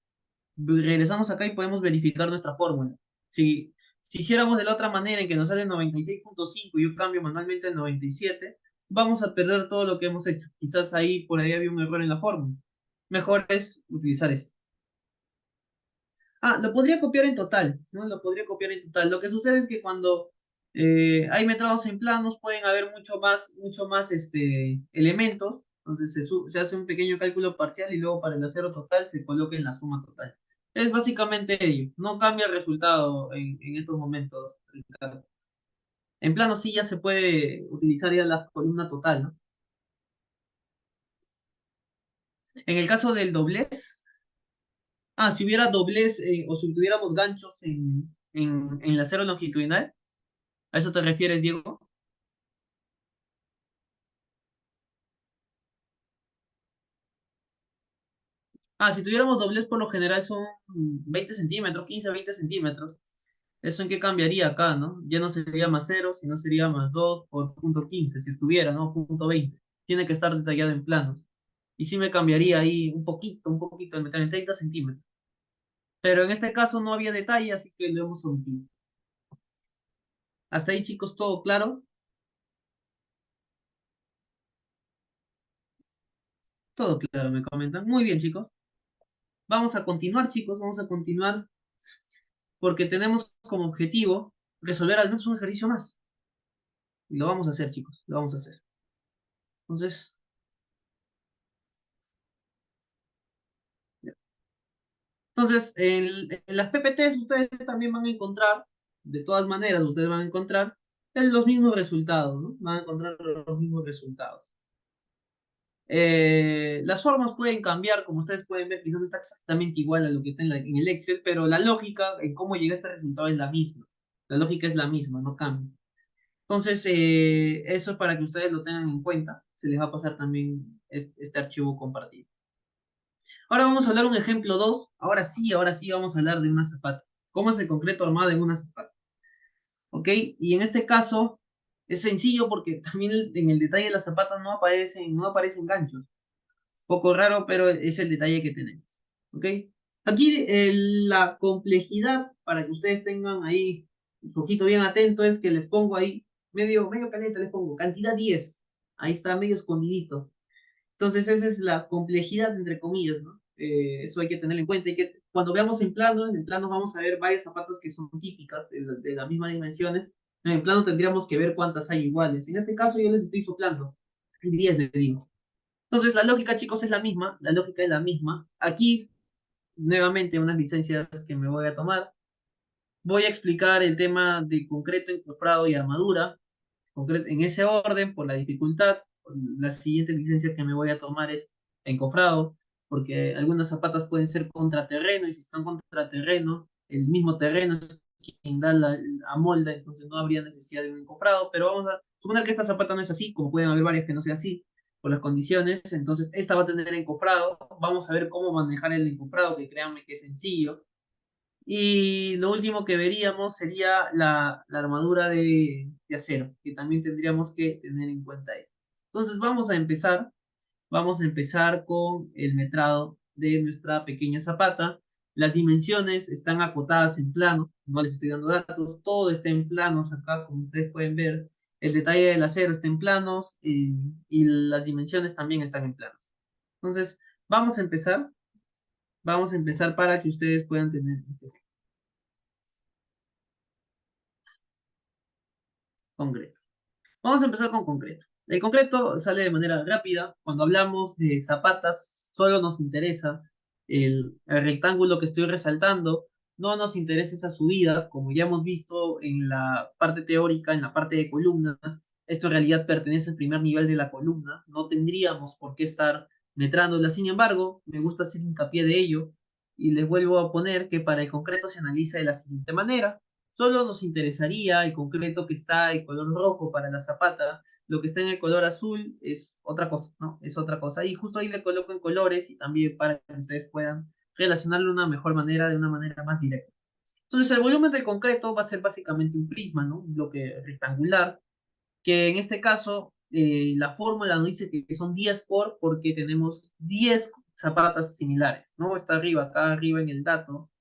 Regresamos acá y podemos verificar nuestra fórmula. Si hiciéramos de la otra manera en que nos sale 96.5 y yo cambio manualmente el 97, vamos a perder todo lo que hemos hecho. Quizás ahí por ahí había un error en la fórmula. Mejor es utilizar esto. Ah, lo podría copiar en total, ¿no? Lo podría copiar en total. Lo que sucede es que cuando hay metrados en planos pueden haber mucho más elementos Entonces se hace un pequeño cálculo parcial y luego para el acero total se coloca en la suma total. Es básicamente ello. No cambia el resultado en estos momentos, Ricardo. En plano sí ya se puede utilizar ya la columna total, ¿no? En el caso del doblez, si hubiera doblez o si tuviéramos ganchos en el acero longitudinal, ¿a eso te refieres, Diego? Si tuviéramos doblez por lo general son 20 centímetros, 15 a 20 centímetros. ¿Eso en qué cambiaría acá, no? Ya no sería más cero, sino sería más 2 por punto 15 si estuviera, ¿no? Punto 20. Tiene que estar detallado en planos. Y sí me cambiaría ahí un poquito, me cambiaría 30 centímetros. Pero en este caso no había detalle, así que lo hemos omitido. Hasta ahí, chicos, todo claro. Todo claro, me comentan. Muy bien, chicos. Vamos a continuar, chicos, vamos a continuar porque tenemos como objetivo resolver al menos un ejercicio más. Y lo vamos a hacer, chicos, lo vamos a hacer. Entonces, en las PPTs ustedes también van a encontrar, de todas maneras, ustedes van a encontrar los mismos resultados, ¿no? Van a encontrar los mismos resultados. Las formas pueden cambiar, como ustedes pueden ver, quizás no está exactamente igual a lo que está en el Excel, pero la lógica en cómo llega a este resultado es la misma. La lógica es la misma, no cambia. Entonces, eso es para que ustedes lo tengan en cuenta. Se les va a pasar también este archivo compartido. Ahora vamos a hablar un ejemplo 2. Ahora sí vamos a hablar de una zapata. ¿Cómo es el concreto armado en una zapata? ¿Ok? Y en este caso es sencillo porque también en el detalle de la zapata no aparecen ganchos. Poco raro, pero es el detalle que tenemos. ¿Ok? Aquí la complejidad, para que ustedes tengan ahí un poquito bien atento, es que les pongo ahí medio caleta, les pongo cantidad 10. Ahí está medio escondidito. Entonces esa es la complejidad, entre comillas, ¿no? Eso hay que tenerlo en cuenta. Cuando veamos en el plano vamos a ver varias zapatas que son típicas de las mismas dimensiones. En el plano tendríamos que ver cuántas hay iguales. En este caso yo les estoy soplando. Hay 10, les digo. Entonces la lógica, chicos, es la misma. La lógica es la misma. Aquí, nuevamente, unas licencias que me voy a tomar. Voy a explicar el tema de concreto, encofrado y armadura en ese orden, por la dificultad. La siguiente licencia que me voy a tomar es encofrado, porque algunas zapatas pueden ser contraterreno, y si están contraterreno, el mismo terreno es quien da la amolda, entonces no habría necesidad de un encofrado, pero vamos a suponer que esta zapata no es así, como pueden haber varias que no sea así, por las condiciones, entonces esta va a tener encofrado, vamos a ver cómo manejar el encofrado, que créanme que es sencillo, y lo último que veríamos sería la armadura de acero, que también tendríamos que tener en cuenta ahí. Entonces vamos a empezar con el metrado de nuestra pequeña zapata. Las dimensiones están acotadas en plano, no les estoy dando datos, todo está en planos acá, como ustedes pueden ver. El detalle del acero está en planos y las dimensiones también están en planos. Entonces, vamos a empezar, vamos a empezar para que ustedes puedan tener este concreto. Vamos a empezar con concreto. El concreto sale de manera rápida. Cuando hablamos de zapatas, solo nos interesa el rectángulo que estoy resaltando. No nos interesa esa subida, como ya hemos visto en la parte teórica, en la parte de columnas. Esto en realidad pertenece al primer nivel de la columna. No tendríamos por qué estar metrándola. Sin embargo, me gusta hacer hincapié de ello. Y les vuelvo a poner que para el concreto se analiza de la siguiente manera. Solo nos interesaría el concreto que está en color rojo para la zapata. Lo que está en el color azul es otra cosa, ¿no? Es otra cosa. Y justo ahí le coloco en colores y también para que ustedes puedan relacionarlo de una mejor manera, de una manera más directa. Entonces, el volumen del concreto va a ser básicamente un prisma, ¿no? Un bloque rectangular, que en este caso la fórmula nos dice que son 10 porque tenemos 10 zapatas similares, ¿no? Está arriba, acá arriba en el dato.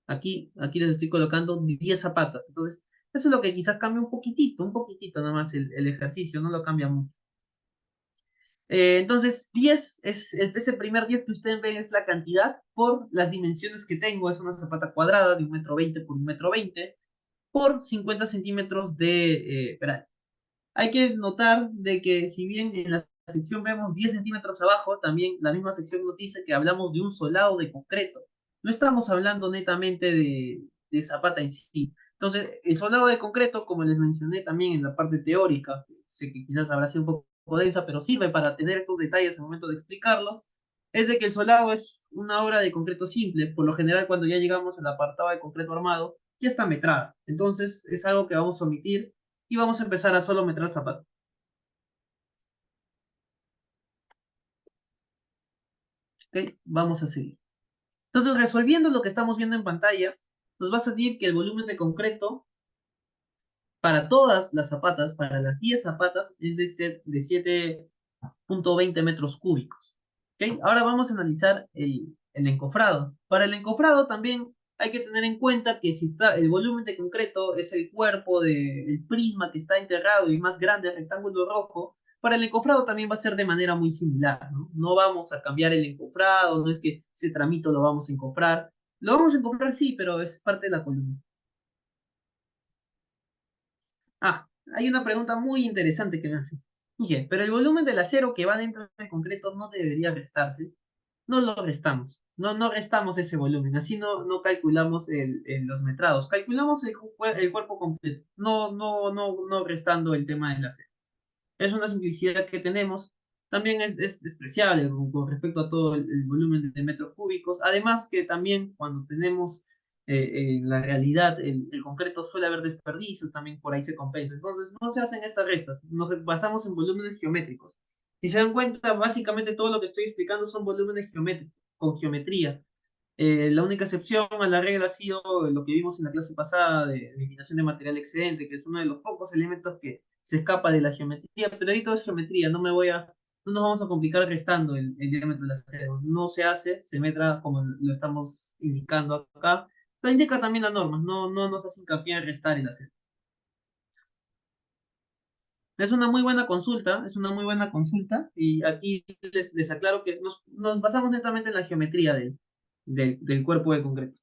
Aquí les estoy colocando 10 zapatas. Entonces, eso es lo que quizás cambia un poquitito nada más el ejercicio, no lo cambia mucho. Entonces, 10 ese primer 10 que ustedes ven es la cantidad por las dimensiones que tengo. Es una zapata cuadrada de 1,20 m por 1,20 m por 50 centímetros de peral. Hay que notar de que si bien en la sección vemos 10 centímetros abajo, también la misma sección nos dice que hablamos de un solado de concreto. No estamos hablando netamente de zapata en sí. Entonces, el solado de concreto, como les mencioné también en la parte teórica, sé que quizás habrá sido un poco densa, pero sirve para tener estos detalles al momento de explicarlos, es de que el solado es una obra de concreto simple. Por lo general, cuando ya llegamos al apartado de concreto armado, ya está metrada. Entonces, es algo que vamos a omitir y vamos a empezar a solo metrar zapatos. ¿Ok? Vamos a seguir. Entonces, resolviendo lo que estamos viendo en pantalla, nos va a salir que el volumen de concreto para todas las zapatas, para las 10 zapatas, es de 7,20 metros cúbicos. ¿Ok? Ahora vamos a analizar el encofrado. Para el encofrado también hay que tener en cuenta que si está el volumen de concreto es el cuerpo del prisma que está enterrado y más grande, el rectángulo rojo, para el encofrado también va a ser de manera muy similar, ¿no? No vamos a cambiar el encofrado, no es que ese tramito lo vamos a encofrar. Lo vamos a encofrar sí, pero es parte de la columna. Ah, hay una pregunta muy interesante que me hace. Oye, pero el volumen del acero que va dentro del concreto no debería restarse. No lo restamos. No restamos ese volumen. Así no calculamos los metrados. Calculamos el cuerpo completo. No restando el tema del acero. Es una simplicidad que tenemos. También es despreciable con respecto a todo el volumen de metros cúbicos. Además que también cuando tenemos en la realidad el concreto suele haber desperdicios, también por ahí se compensa. Entonces no se hacen estas restas. Nos basamos en volúmenes geométricos. Si se dan cuenta, básicamente todo lo que estoy explicando son volúmenes geométricos, con geometría. La única excepción a la regla ha sido lo que vimos en la clase pasada de eliminación de material excedente, que es uno de los pocos elementos que se escapa de la geometría, pero ahí todo es geometría, no nos vamos a complicar restando el diámetro del acero. No se hace, se metra como lo estamos indicando acá. Lo indica también la norma, no nos hace hincapié en restar el acero. Es una muy buena consulta, es una muy buena consulta, y aquí les aclaro que nos basamos netamente en la geometría del cuerpo de concreto.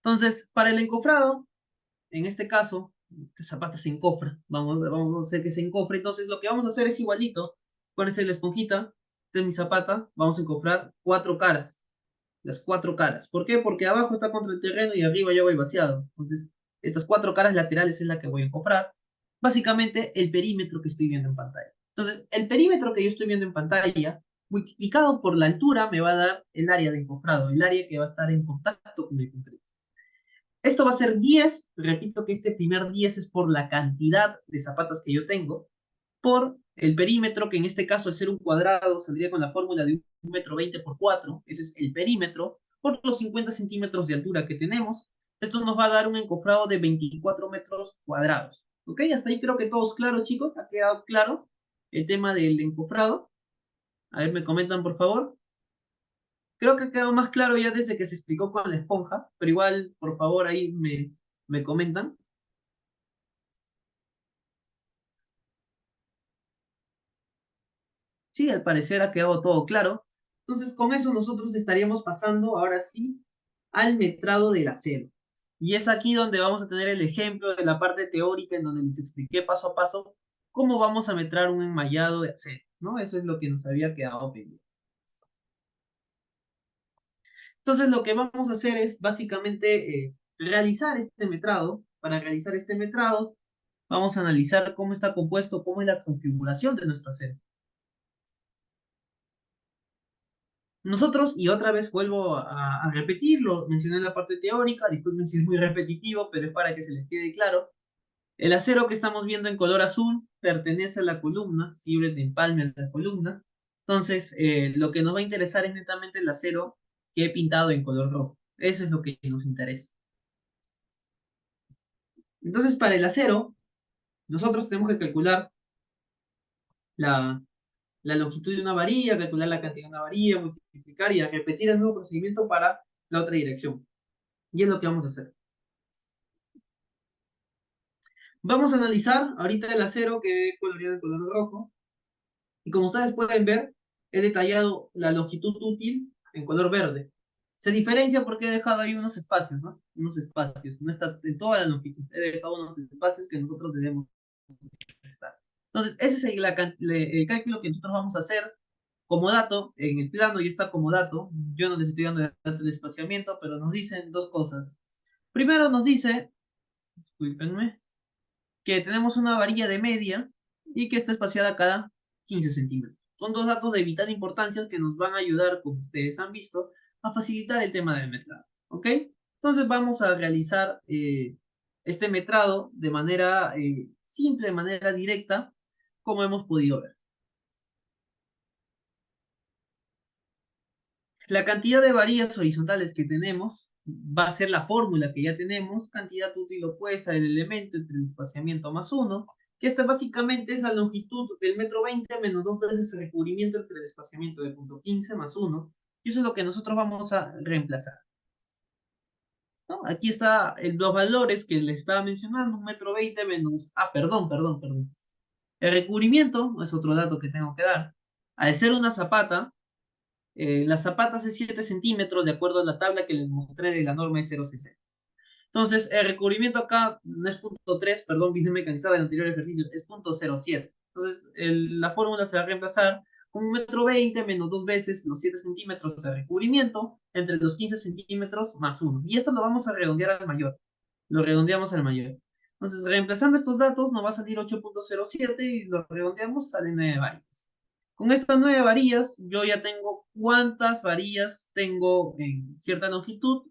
Entonces, para el encofrado, en este caso, esta zapata se encofra. Vamos a hacer que se encofre. Entonces, lo que vamos a hacer es igualito. Ponerse la esponjita de mi zapata. Vamos a encofrar cuatro caras. Las cuatro caras. ¿Por qué? Porque abajo está contra el terreno y arriba yo voy vaciado. Entonces, estas cuatro caras laterales es la que voy a encofrar. Básicamente, el perímetro que estoy viendo en pantalla. Entonces, el perímetro que yo estoy viendo en pantalla, multiplicado por la altura, me va a dar el área de encofrado, el área que va a estar en contacto con el concreto. Esto va a ser 10. Repito que este primer 10 es por la cantidad de zapatas que yo tengo, por el perímetro, que en este caso al ser un cuadrado saldría con la fórmula de 1,20 m por 4. Ese es el perímetro, por los 50 centímetros de altura que tenemos. Esto nos va a dar un encofrado de 24 metros cuadrados. ¿Ok? Hasta ahí creo que todo es claro, chicos. ¿Ha quedado claro el tema del encofrado? A ver, me comentan, por favor. Creo que quedó más claro ya desde que se explicó con la esponja, pero igual, por favor, ahí me comentan. Sí, al parecer ha quedado todo claro. Entonces, con eso nosotros estaríamos pasando ahora sí al metrado del acero. Y es aquí donde vamos a tener el ejemplo de la parte teórica en donde les expliqué paso a paso cómo vamos a metrar un enmallado de acero, ¿no? Eso es lo que nos había quedado pendiente. Entonces, lo que vamos a hacer es básicamente realizar este metrado. Para realizar este metrado, vamos a analizar cómo está compuesto, cómo es la configuración de nuestro acero. Nosotros, y otra vez vuelvo a repetirlo, mencioné la parte teórica, disculpen si es muy repetitivo, pero es para que se les quede claro. El acero que estamos viendo en color azul pertenece a la columna, sirve de empalme a la columna. Entonces, lo que nos va a interesar es netamente el acero que he pintado en color rojo. Eso es lo que nos interesa. Entonces, para el acero, nosotros tenemos que calcular la, la longitud de una varilla, calcular la cantidad de una varilla, multiplicar y repetir el nuevo procedimiento para la otra dirección. Y es lo que vamos a hacer. Vamos a analizar ahorita el acero que he coloreado en color rojo. Y como ustedes pueden ver, he detallado la longitud útil en color verde. Se diferencia porque he dejado ahí unos espacios, ¿no? Unos espacios, no está en toda la longitud, he dejado unos espacios que nosotros debemos estar. Entonces, ese es el cálculo que nosotros vamos a hacer como dato, en el plano y está como dato. Yo no les estoy dando el dato del espaciamiento, pero nos dicen dos cosas. Primero nos dice, discúlpenme, que tenemos una varilla de media y que está espaciada cada 15 centímetros. Son dos datos de vital importancia que nos van a ayudar, como ustedes han visto, a facilitar el tema del metrado. ¿Ok? Entonces vamos a realizar este metrado de manera simple, de manera directa, como hemos podido ver. La cantidad de varillas horizontales que tenemos va a ser la fórmula que ya tenemos, cantidad útil opuesta del elemento entre el espaciamiento más 1, que esta básicamente es la longitud del metro 20 menos 2 veces el recubrimiento entre el espaciamiento de punto 15 más 1, y eso es lo que nosotros vamos a reemplazar, ¿no? Aquí está los valores que le estaba mencionando, un metro 20 menos, perdón. El recubrimiento es otro dato que tengo que dar. Al ser una zapata, las zapatas es 7 centímetros de acuerdo a la tabla que les mostré de la norma de 0,60. Entonces, el recubrimiento acá no es punto 3, perdón, vine mecanizado del anterior ejercicio, es punto 0,7. Entonces, la fórmula se va a reemplazar con un metro 20 menos 2 veces los 7 centímetros de recubrimiento entre los 15 centímetros más 1. Y esto lo vamos a redondear al mayor. Lo redondeamos al mayor. Entonces, reemplazando estos datos, nos va a salir 8,07 y lo redondeamos, salen 9 variables. Con estas 9 varillas, yo ya tengo cuántas varillas tengo en cierta longitud,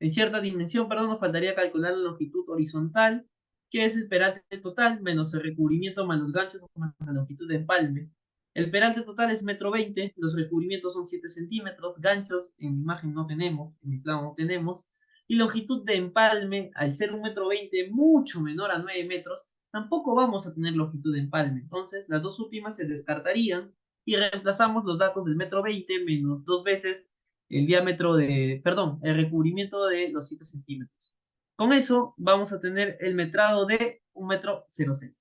en cierta dimensión, perdón, nos faltaría calcular la longitud horizontal, que es el peralte total, menos el recubrimiento más los ganchos, más la longitud de empalme. El peralte total es metro 20, los recubrimientos son 7 centímetros, ganchos en mi imagen no tenemos, en mi plano no tenemos, y longitud de empalme, al ser un metro 20 mucho menor a 9 metros, tampoco vamos a tener longitud de empalme. Entonces, las dos últimas se descartarían y reemplazamos los datos del metro 20 menos 2 veces el diámetro de, perdón, el recubrimiento de los 7 centímetros. Con eso vamos a tener el metrado de 1,06 m.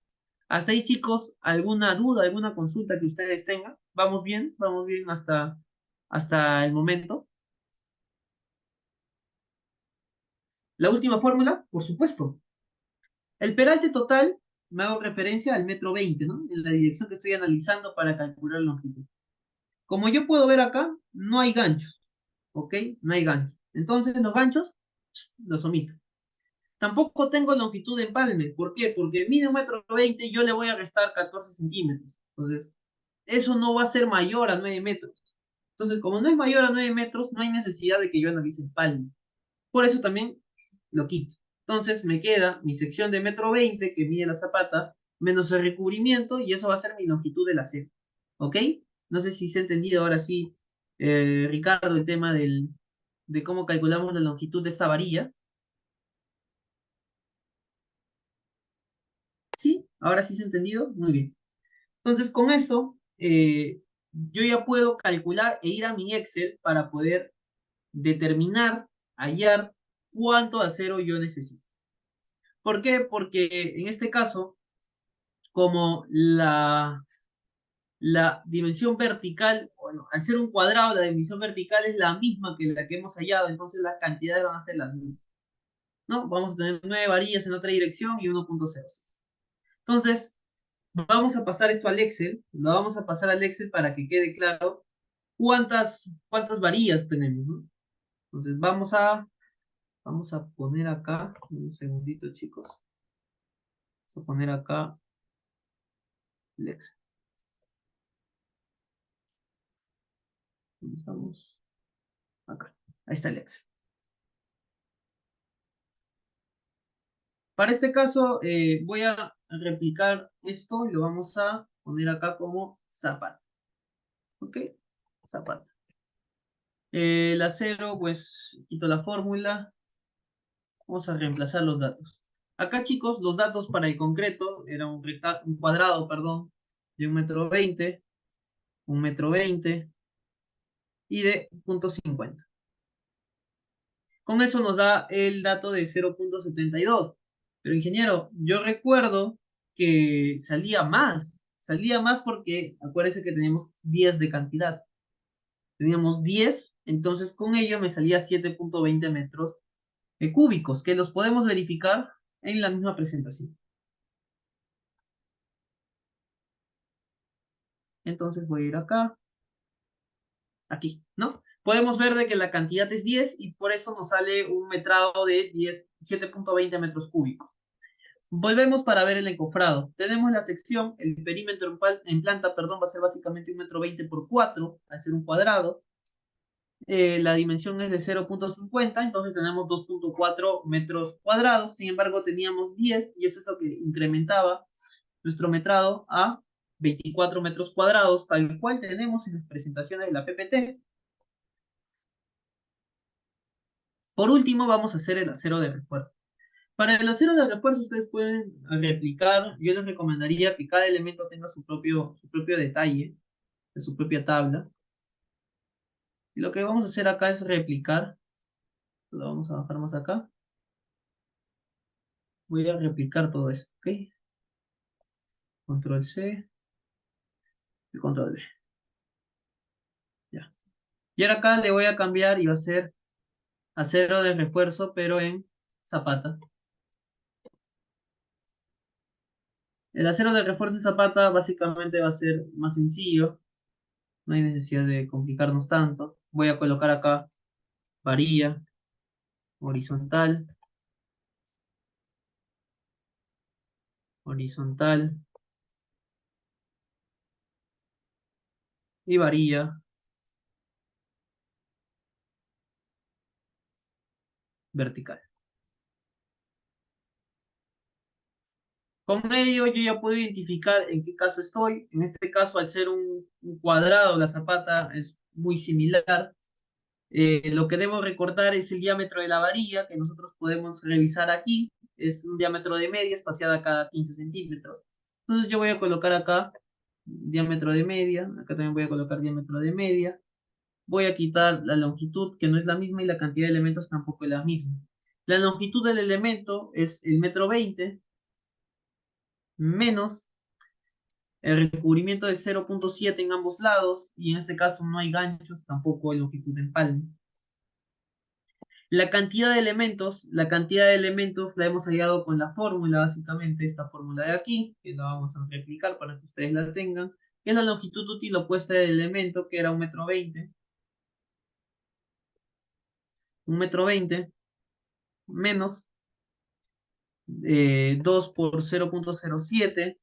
Hasta ahí, chicos, ¿alguna duda, alguna consulta que ustedes tengan? Vamos bien hasta el momento. La última fórmula, por supuesto. El peralte total, me hago referencia al metro 20, ¿no? En la dirección que estoy analizando para calcular la longitud. Como yo puedo ver acá, no hay ganchos, ¿ok? No hay ganchos. Entonces los ganchos los omito. Tampoco tengo longitud de empalme. ¿Por qué? Porque mide 1,20 m y yo le voy a restar 14 centímetros. Entonces, eso no va a ser mayor a 9 metros. Entonces, como no es mayor a 9 metros, no hay necesidad de que yo analice empalme. Por eso también lo quito. Entonces, me queda mi sección de metro 20 que mide la zapata, menos el recubrimiento, y eso va a ser mi longitud de la C. ¿Ok? No sé si se ha entendido ahora sí, Ricardo, el tema de cómo calculamos la longitud de esta varilla. ¿Sí? ¿Ahora sí se ha entendido? Muy bien. Entonces, con esto, yo ya puedo calcular e ir a mi Excel para poder determinar, hallar cuánto acero yo necesito. ¿Por qué? Porque en este caso, como la dimensión vertical, bueno, al ser un cuadrado, la dimensión vertical es la misma que la que hemos hallado, entonces las cantidades van a ser las mismas, ¿no? Vamos a tener 9 varillas en otra dirección y 1,06. Entonces, vamos a pasar esto al Excel, lo vamos a pasar al Excel para que quede claro cuántas varillas tenemos, ¿no? Entonces, vamos a poner acá, un segundito, chicos. Vamos a poner acá el Excel. ¿Dónde estamos? Acá. Ahí está el Excel. Para este caso, voy a replicar esto y lo vamos a poner acá como zapato. ¿Ok? Zapato. El acero, pues quito la fórmula. Vamos a reemplazar los datos. Acá, chicos, los datos para el concreto era un cuadrado, perdón, de 1,20 m, 1,20 m y de 0,50. Con eso nos da el dato de 0,72. Pero ingeniero, yo recuerdo que salía más porque acuérdese que tenemos 10 de cantidad. teníamos 10, entonces con ello me salía 7.20 metros cúbicos, que los podemos verificar en la misma presentación. Entonces voy a ir acá, aquí, ¿no? Podemos ver de que la cantidad es 10 y por eso nos sale un metrado de 7.20 metros cúbicos. Volvemos para ver el encofrado. Tenemos la sección, el perímetro en planta, perdón, va a ser básicamente 1,20 m por 4, al ser un cuadrado. La dimensión es de 0.50, entonces tenemos 2.4 metros cuadrados. Sin embargo, teníamos 10 y eso es lo que incrementaba nuestro metrado a 24 metros cuadrados, tal cual tenemos en las presentaciones de la PPT. Por último, vamos a hacer el acero de refuerzo. Para el acero de refuerzo ustedes pueden replicar, yo les recomendaría que cada elemento tenga su propio detalle, de su propia tabla. Y lo que vamos a hacer acá es replicar, lo vamos a bajar más acá. Voy a replicar todo esto, ¿ok? Control C y Control V. Ya. Y ahora acá le voy a cambiar y va a ser acero de refuerzo, pero en zapata. El acero de refuerzo en zapata básicamente va a ser más sencillo. No hay necesidad de complicarnos tanto. Voy a colocar acá varilla, horizontal, horizontal y varilla vertical. Con ello yo ya puedo identificar en qué caso estoy. En este caso, al ser un cuadrado, la zapata es muy similar. Lo que debo recordar es el diámetro de la varilla, que nosotros podemos revisar aquí. Es un diámetro de media espaciada cada 15 centímetros. Entonces yo voy a colocar acá diámetro de media. Acá también voy a colocar diámetro de media. Voy a quitar la longitud, que no es la misma, y la cantidad de elementos tampoco es la misma. La longitud del elemento es el 1,20 m menos el recubrimiento de 0.7 en ambos lados, y en este caso no hay ganchos, tampoco hay longitud de empalme. La cantidad de elementos la hemos hallado con la fórmula, básicamente esta fórmula de aquí, que la vamos a replicar para que ustedes la tengan, que es la longitud útil opuesta del elemento, que era 1,20 m, 1,20 m menos 2 por 0.07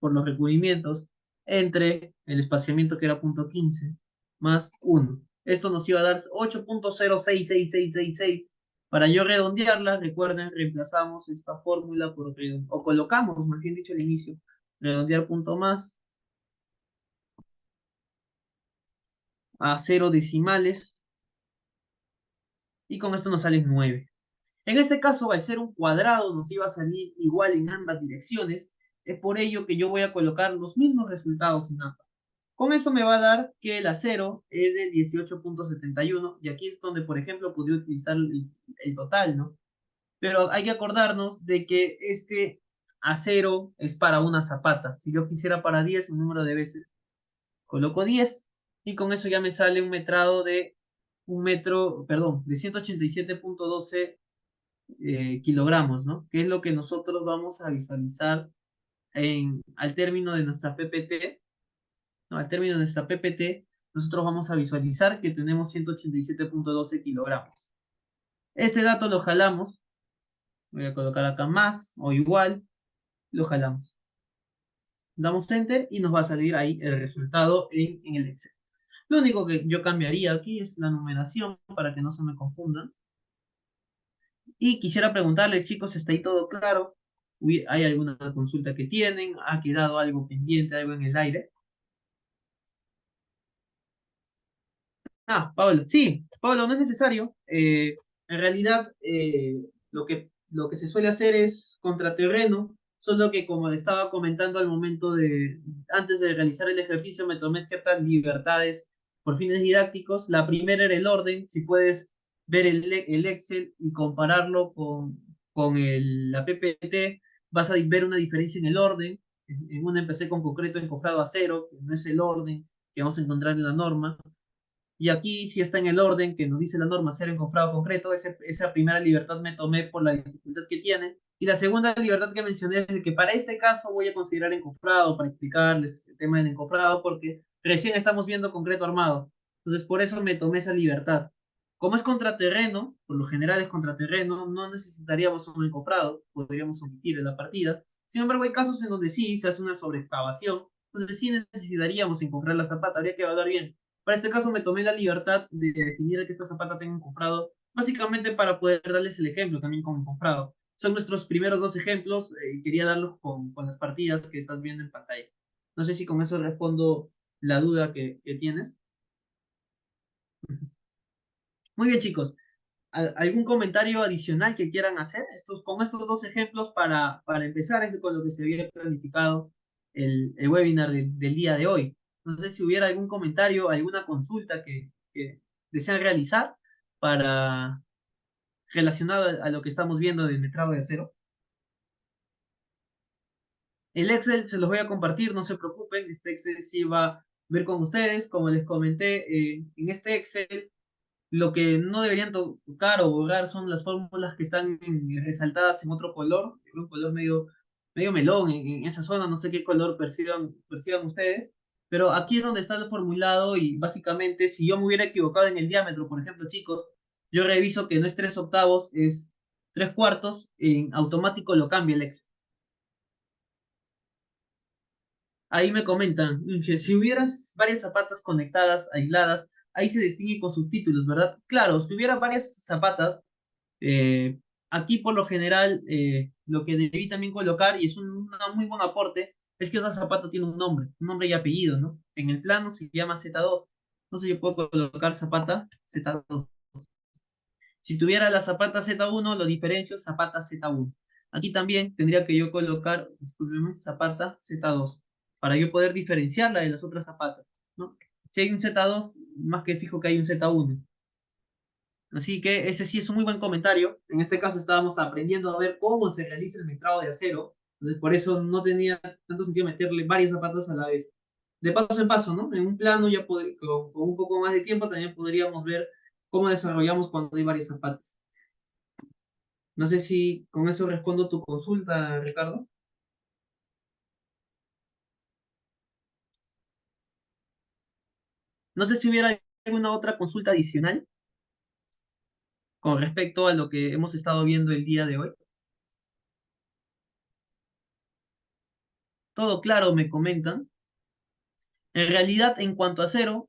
por los recubrimientos entre el espaciamiento que era 0.15 más 1. Esto nos iba a dar 8.066666. Para yo redondearla, recuerden, reemplazamos esta fórmula por o colocamos, más bien dicho al inicio, redondear punto más a 0 decimales y con esto nos sale 9. En este caso, al ser un cuadrado, nos iba a salir igual en ambas direcciones. Es por ello que yo voy a colocar los mismos resultados en ambas. Con eso me va a dar que el acero es de 18.71 y aquí es donde, por ejemplo, podría utilizar el total, ¿no? Pero hay que acordarnos de que este acero es para una zapata. Si yo quisiera para 10 el número de veces, coloco 10 y con eso ya me sale un metrado de de 187.12 kilogramos, ¿no? Que es lo que nosotros vamos a visualizar al término de nuestra PPT, ¿no? Al término de nuestra PPT, nosotros vamos a visualizar que tenemos 187.12 kilogramos. Este dato lo jalamos, voy a colocar acá más o igual, lo jalamos. Damos Enter y nos va a salir ahí el resultado en el Excel. Lo único que yo cambiaría aquí es la numeración para que no se me confundan. Y quisiera preguntarle, chicos, ¿está ahí todo claro? ¿Hay alguna consulta que tienen? ¿Ha quedado algo pendiente, algo en el aire? Pablo, sí, Pablo, no es necesario. En realidad, lo que se suele hacer es contraterreno, solo que como le estaba comentando antes de realizar el ejercicio, me tomé ciertas libertades por fines didácticos. La primera era el orden, si puedes ver el Excel y compararlo con la PPT, vas a ver una diferencia en el orden. En una empecé con concreto encofrado a cero, que no es el orden que vamos a encontrar en la norma. Y aquí sí está en el orden que nos dice la norma, acero encofrado concreto. Esa primera libertad me tomé por la dificultad que tiene. Y la segunda libertad que mencioné es de que para este caso voy a considerar encofrado, para explicarles el tema del encofrado, porque recién estamos viendo concreto armado. Entonces, por eso me tomé esa libertad. Como es contraterreno, por lo general es contraterreno, no necesitaríamos un encofrado, podríamos omitir en la partida. Sin embargo, hay casos en donde sí se hace una sobreexcavación, donde sí necesitaríamos encofrar la zapata, habría que evaluar bien. Para este caso me tomé la libertad de definir que esta zapata tenga encofrado, básicamente para poder darles el ejemplo también con encofrado. Son nuestros primeros dos ejemplos, quería darlos con las partidas que estás viendo en pantalla. No sé si con eso respondo la duda que tienes. Muy bien, chicos. ¿Algún comentario adicional que quieran hacer? Con estos dos ejemplos para empezar es con lo que se había planificado el webinar del día de hoy. No sé si hubiera algún comentario, alguna consulta que desean realizar para relacionado a lo que estamos viendo del metrado de acero. El Excel se los voy a compartir, no se preocupen, este Excel sí va a ver con ustedes. Como les comenté, en este Excel lo que no deberían tocar o borrar son las fórmulas que están resaltadas en otro color, en un color medio melón en esa zona, no sé qué color perciban ustedes, pero aquí es donde está el formulado y básicamente si yo me hubiera equivocado en el diámetro, por ejemplo, chicos, yo reviso que no es 3/8, es 3/4, en automático lo cambia el Excel. Ahí me comentan, Inge, si hubieras varias zapatas conectadas, aisladas, ahí se distingue con subtítulos, ¿verdad? Claro, si hubiera varias zapatas, Eh, aquí por lo general lo que debí también colocar, y es un muy buen aporte, es que esa zapata tiene un nombre y apellido, ¿no? En el plano se llama Z2. Entonces yo puedo colocar zapata Z2. Si tuviera la zapata Z1, lo diferencio zapata Z1. Aquí también tendría que yo colocar, discúlpeme, zapata Z2, para yo poder diferenciarla de las otras zapatas, ¿no? Si hay un Z2, más que fijo que hay un Z1. Así que ese sí es un muy buen comentario. En este caso estábamos aprendiendo a ver cómo se realiza el metrado de acero. Entonces por eso no tenía tanto sentido meterle varias zapatas a la vez. De paso en paso, ¿no? En un plano ya con un poco más de tiempo también podríamos ver cómo desarrollamos cuando hay varias zapatas. No sé si con eso respondo tu consulta, Ricardo. No sé si hubiera alguna otra consulta adicional con respecto a lo que hemos estado viendo el día de hoy. Todo claro, me comentan. En realidad, en cuanto a acero,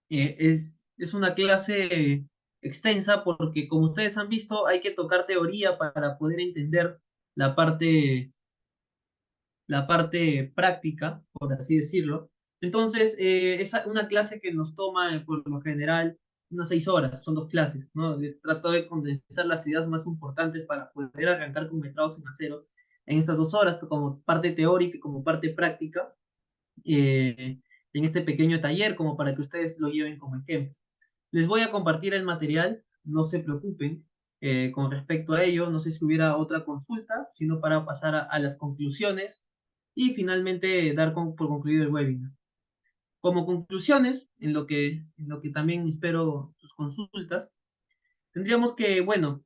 es una clase extensa porque, como ustedes han visto, hay que tocar teoría para poder entender la parte, la parte práctica, por así decirlo. Entonces, es una clase que nos toma, por lo general, unas 6 horas, son dos clases, ¿no? Trato de condensar las ideas más importantes para poder arrancar con metrados en acero en estas 2 horas, como parte teórica y como parte práctica, eh, en este pequeño taller, como para que ustedes lo lleven como ejemplo. Les voy a compartir el material, no se preocupen con respecto a ello. No sé si hubiera otra consulta, sino para pasar a las conclusiones y finalmente dar por concluido el webinar. Como conclusiones, en lo que también espero sus consultas, tendríamos que, bueno,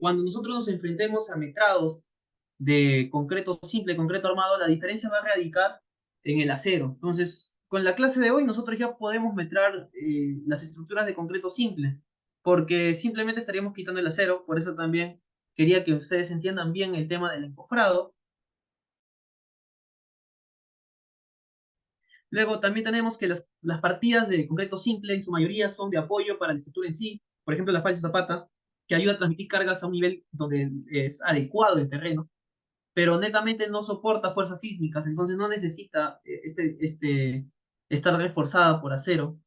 cuando nosotros nos enfrentemos a metrados de concreto simple, concreto armado, la diferencia va a radicar en el acero. Entonces, con la clase de hoy nosotros ya podemos metrar las estructuras de concreto simple, porque simplemente estaríamos quitando el acero. Por eso también quería que ustedes entiendan bien el tema del encofrado. Luego también tenemos que las partidas de concreto simple en su mayoría son de apoyo para la estructura en sí. Por ejemplo, la falsa zapata, que ayuda a transmitir cargas a un nivel donde es adecuado el terreno, pero netamente no soporta fuerzas sísmicas, entonces no necesita estar reforzada por acero.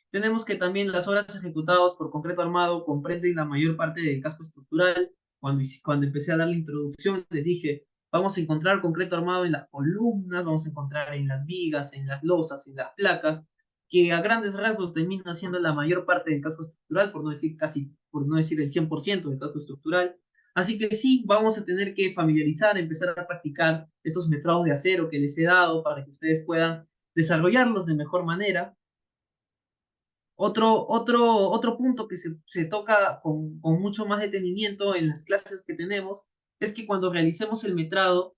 Tenemos que también las obras ejecutadas por concreto armado comprenden la mayor parte del casco estructural. Cuando empecé a dar la introducción, les dije, vamos a encontrar concreto armado en las columnas, vamos a encontrar en las vigas, en las losas, en las placas, que a grandes rasgos termina siendo la mayor parte del casco estructural, por no decir casi, por no decir el 100% del casco estructural. Así que sí, vamos a tener que familiarizar, empezar a practicar estos metrados de acero que les he dado para que ustedes puedan desarrollarlos de mejor manera. Otro punto que se toca con mucho más detenimiento en las clases que tenemos es que cuando realicemos el metrado,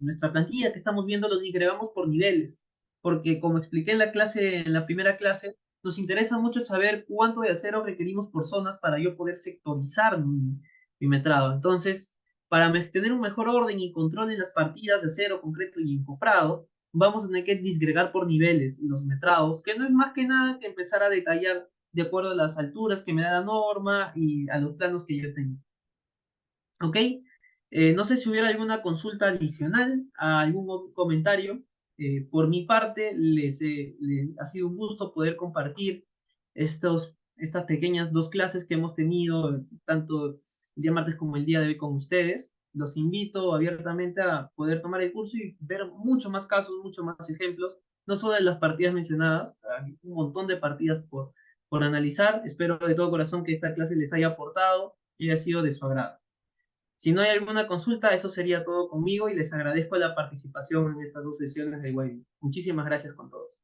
nuestra plantilla que estamos viendo lo digregamos por niveles, porque como expliqué en la clase, en la primera clase, nos interesa mucho saber cuánto de acero requerimos por zonas para yo poder sectorizar mi metrado. Entonces, para tener un mejor orden y control en las partidas de acero, concreto y encofrado, vamos a tener que disgregar por niveles los metrados, que no es más que nada que empezar a detallar de acuerdo a las alturas que me da la norma y a los planos que yo tengo. ¿Ok? No sé si hubiera alguna consulta adicional, algún comentario. Por mi parte, ha sido un gusto poder compartir estas pequeñas dos clases que hemos tenido, tanto el día martes como el día de hoy con ustedes. Los invito abiertamente a poder tomar el curso y ver muchos más casos, muchos más ejemplos, no solo de las partidas mencionadas, hay un montón de partidas por analizar. Espero de todo corazón que esta clase les haya aportado y haya sido de su agrado. Si no hay alguna consulta, eso sería todo conmigo y les agradezco la participación en estas dos sesiones de webinar. Muchísimas gracias con todos.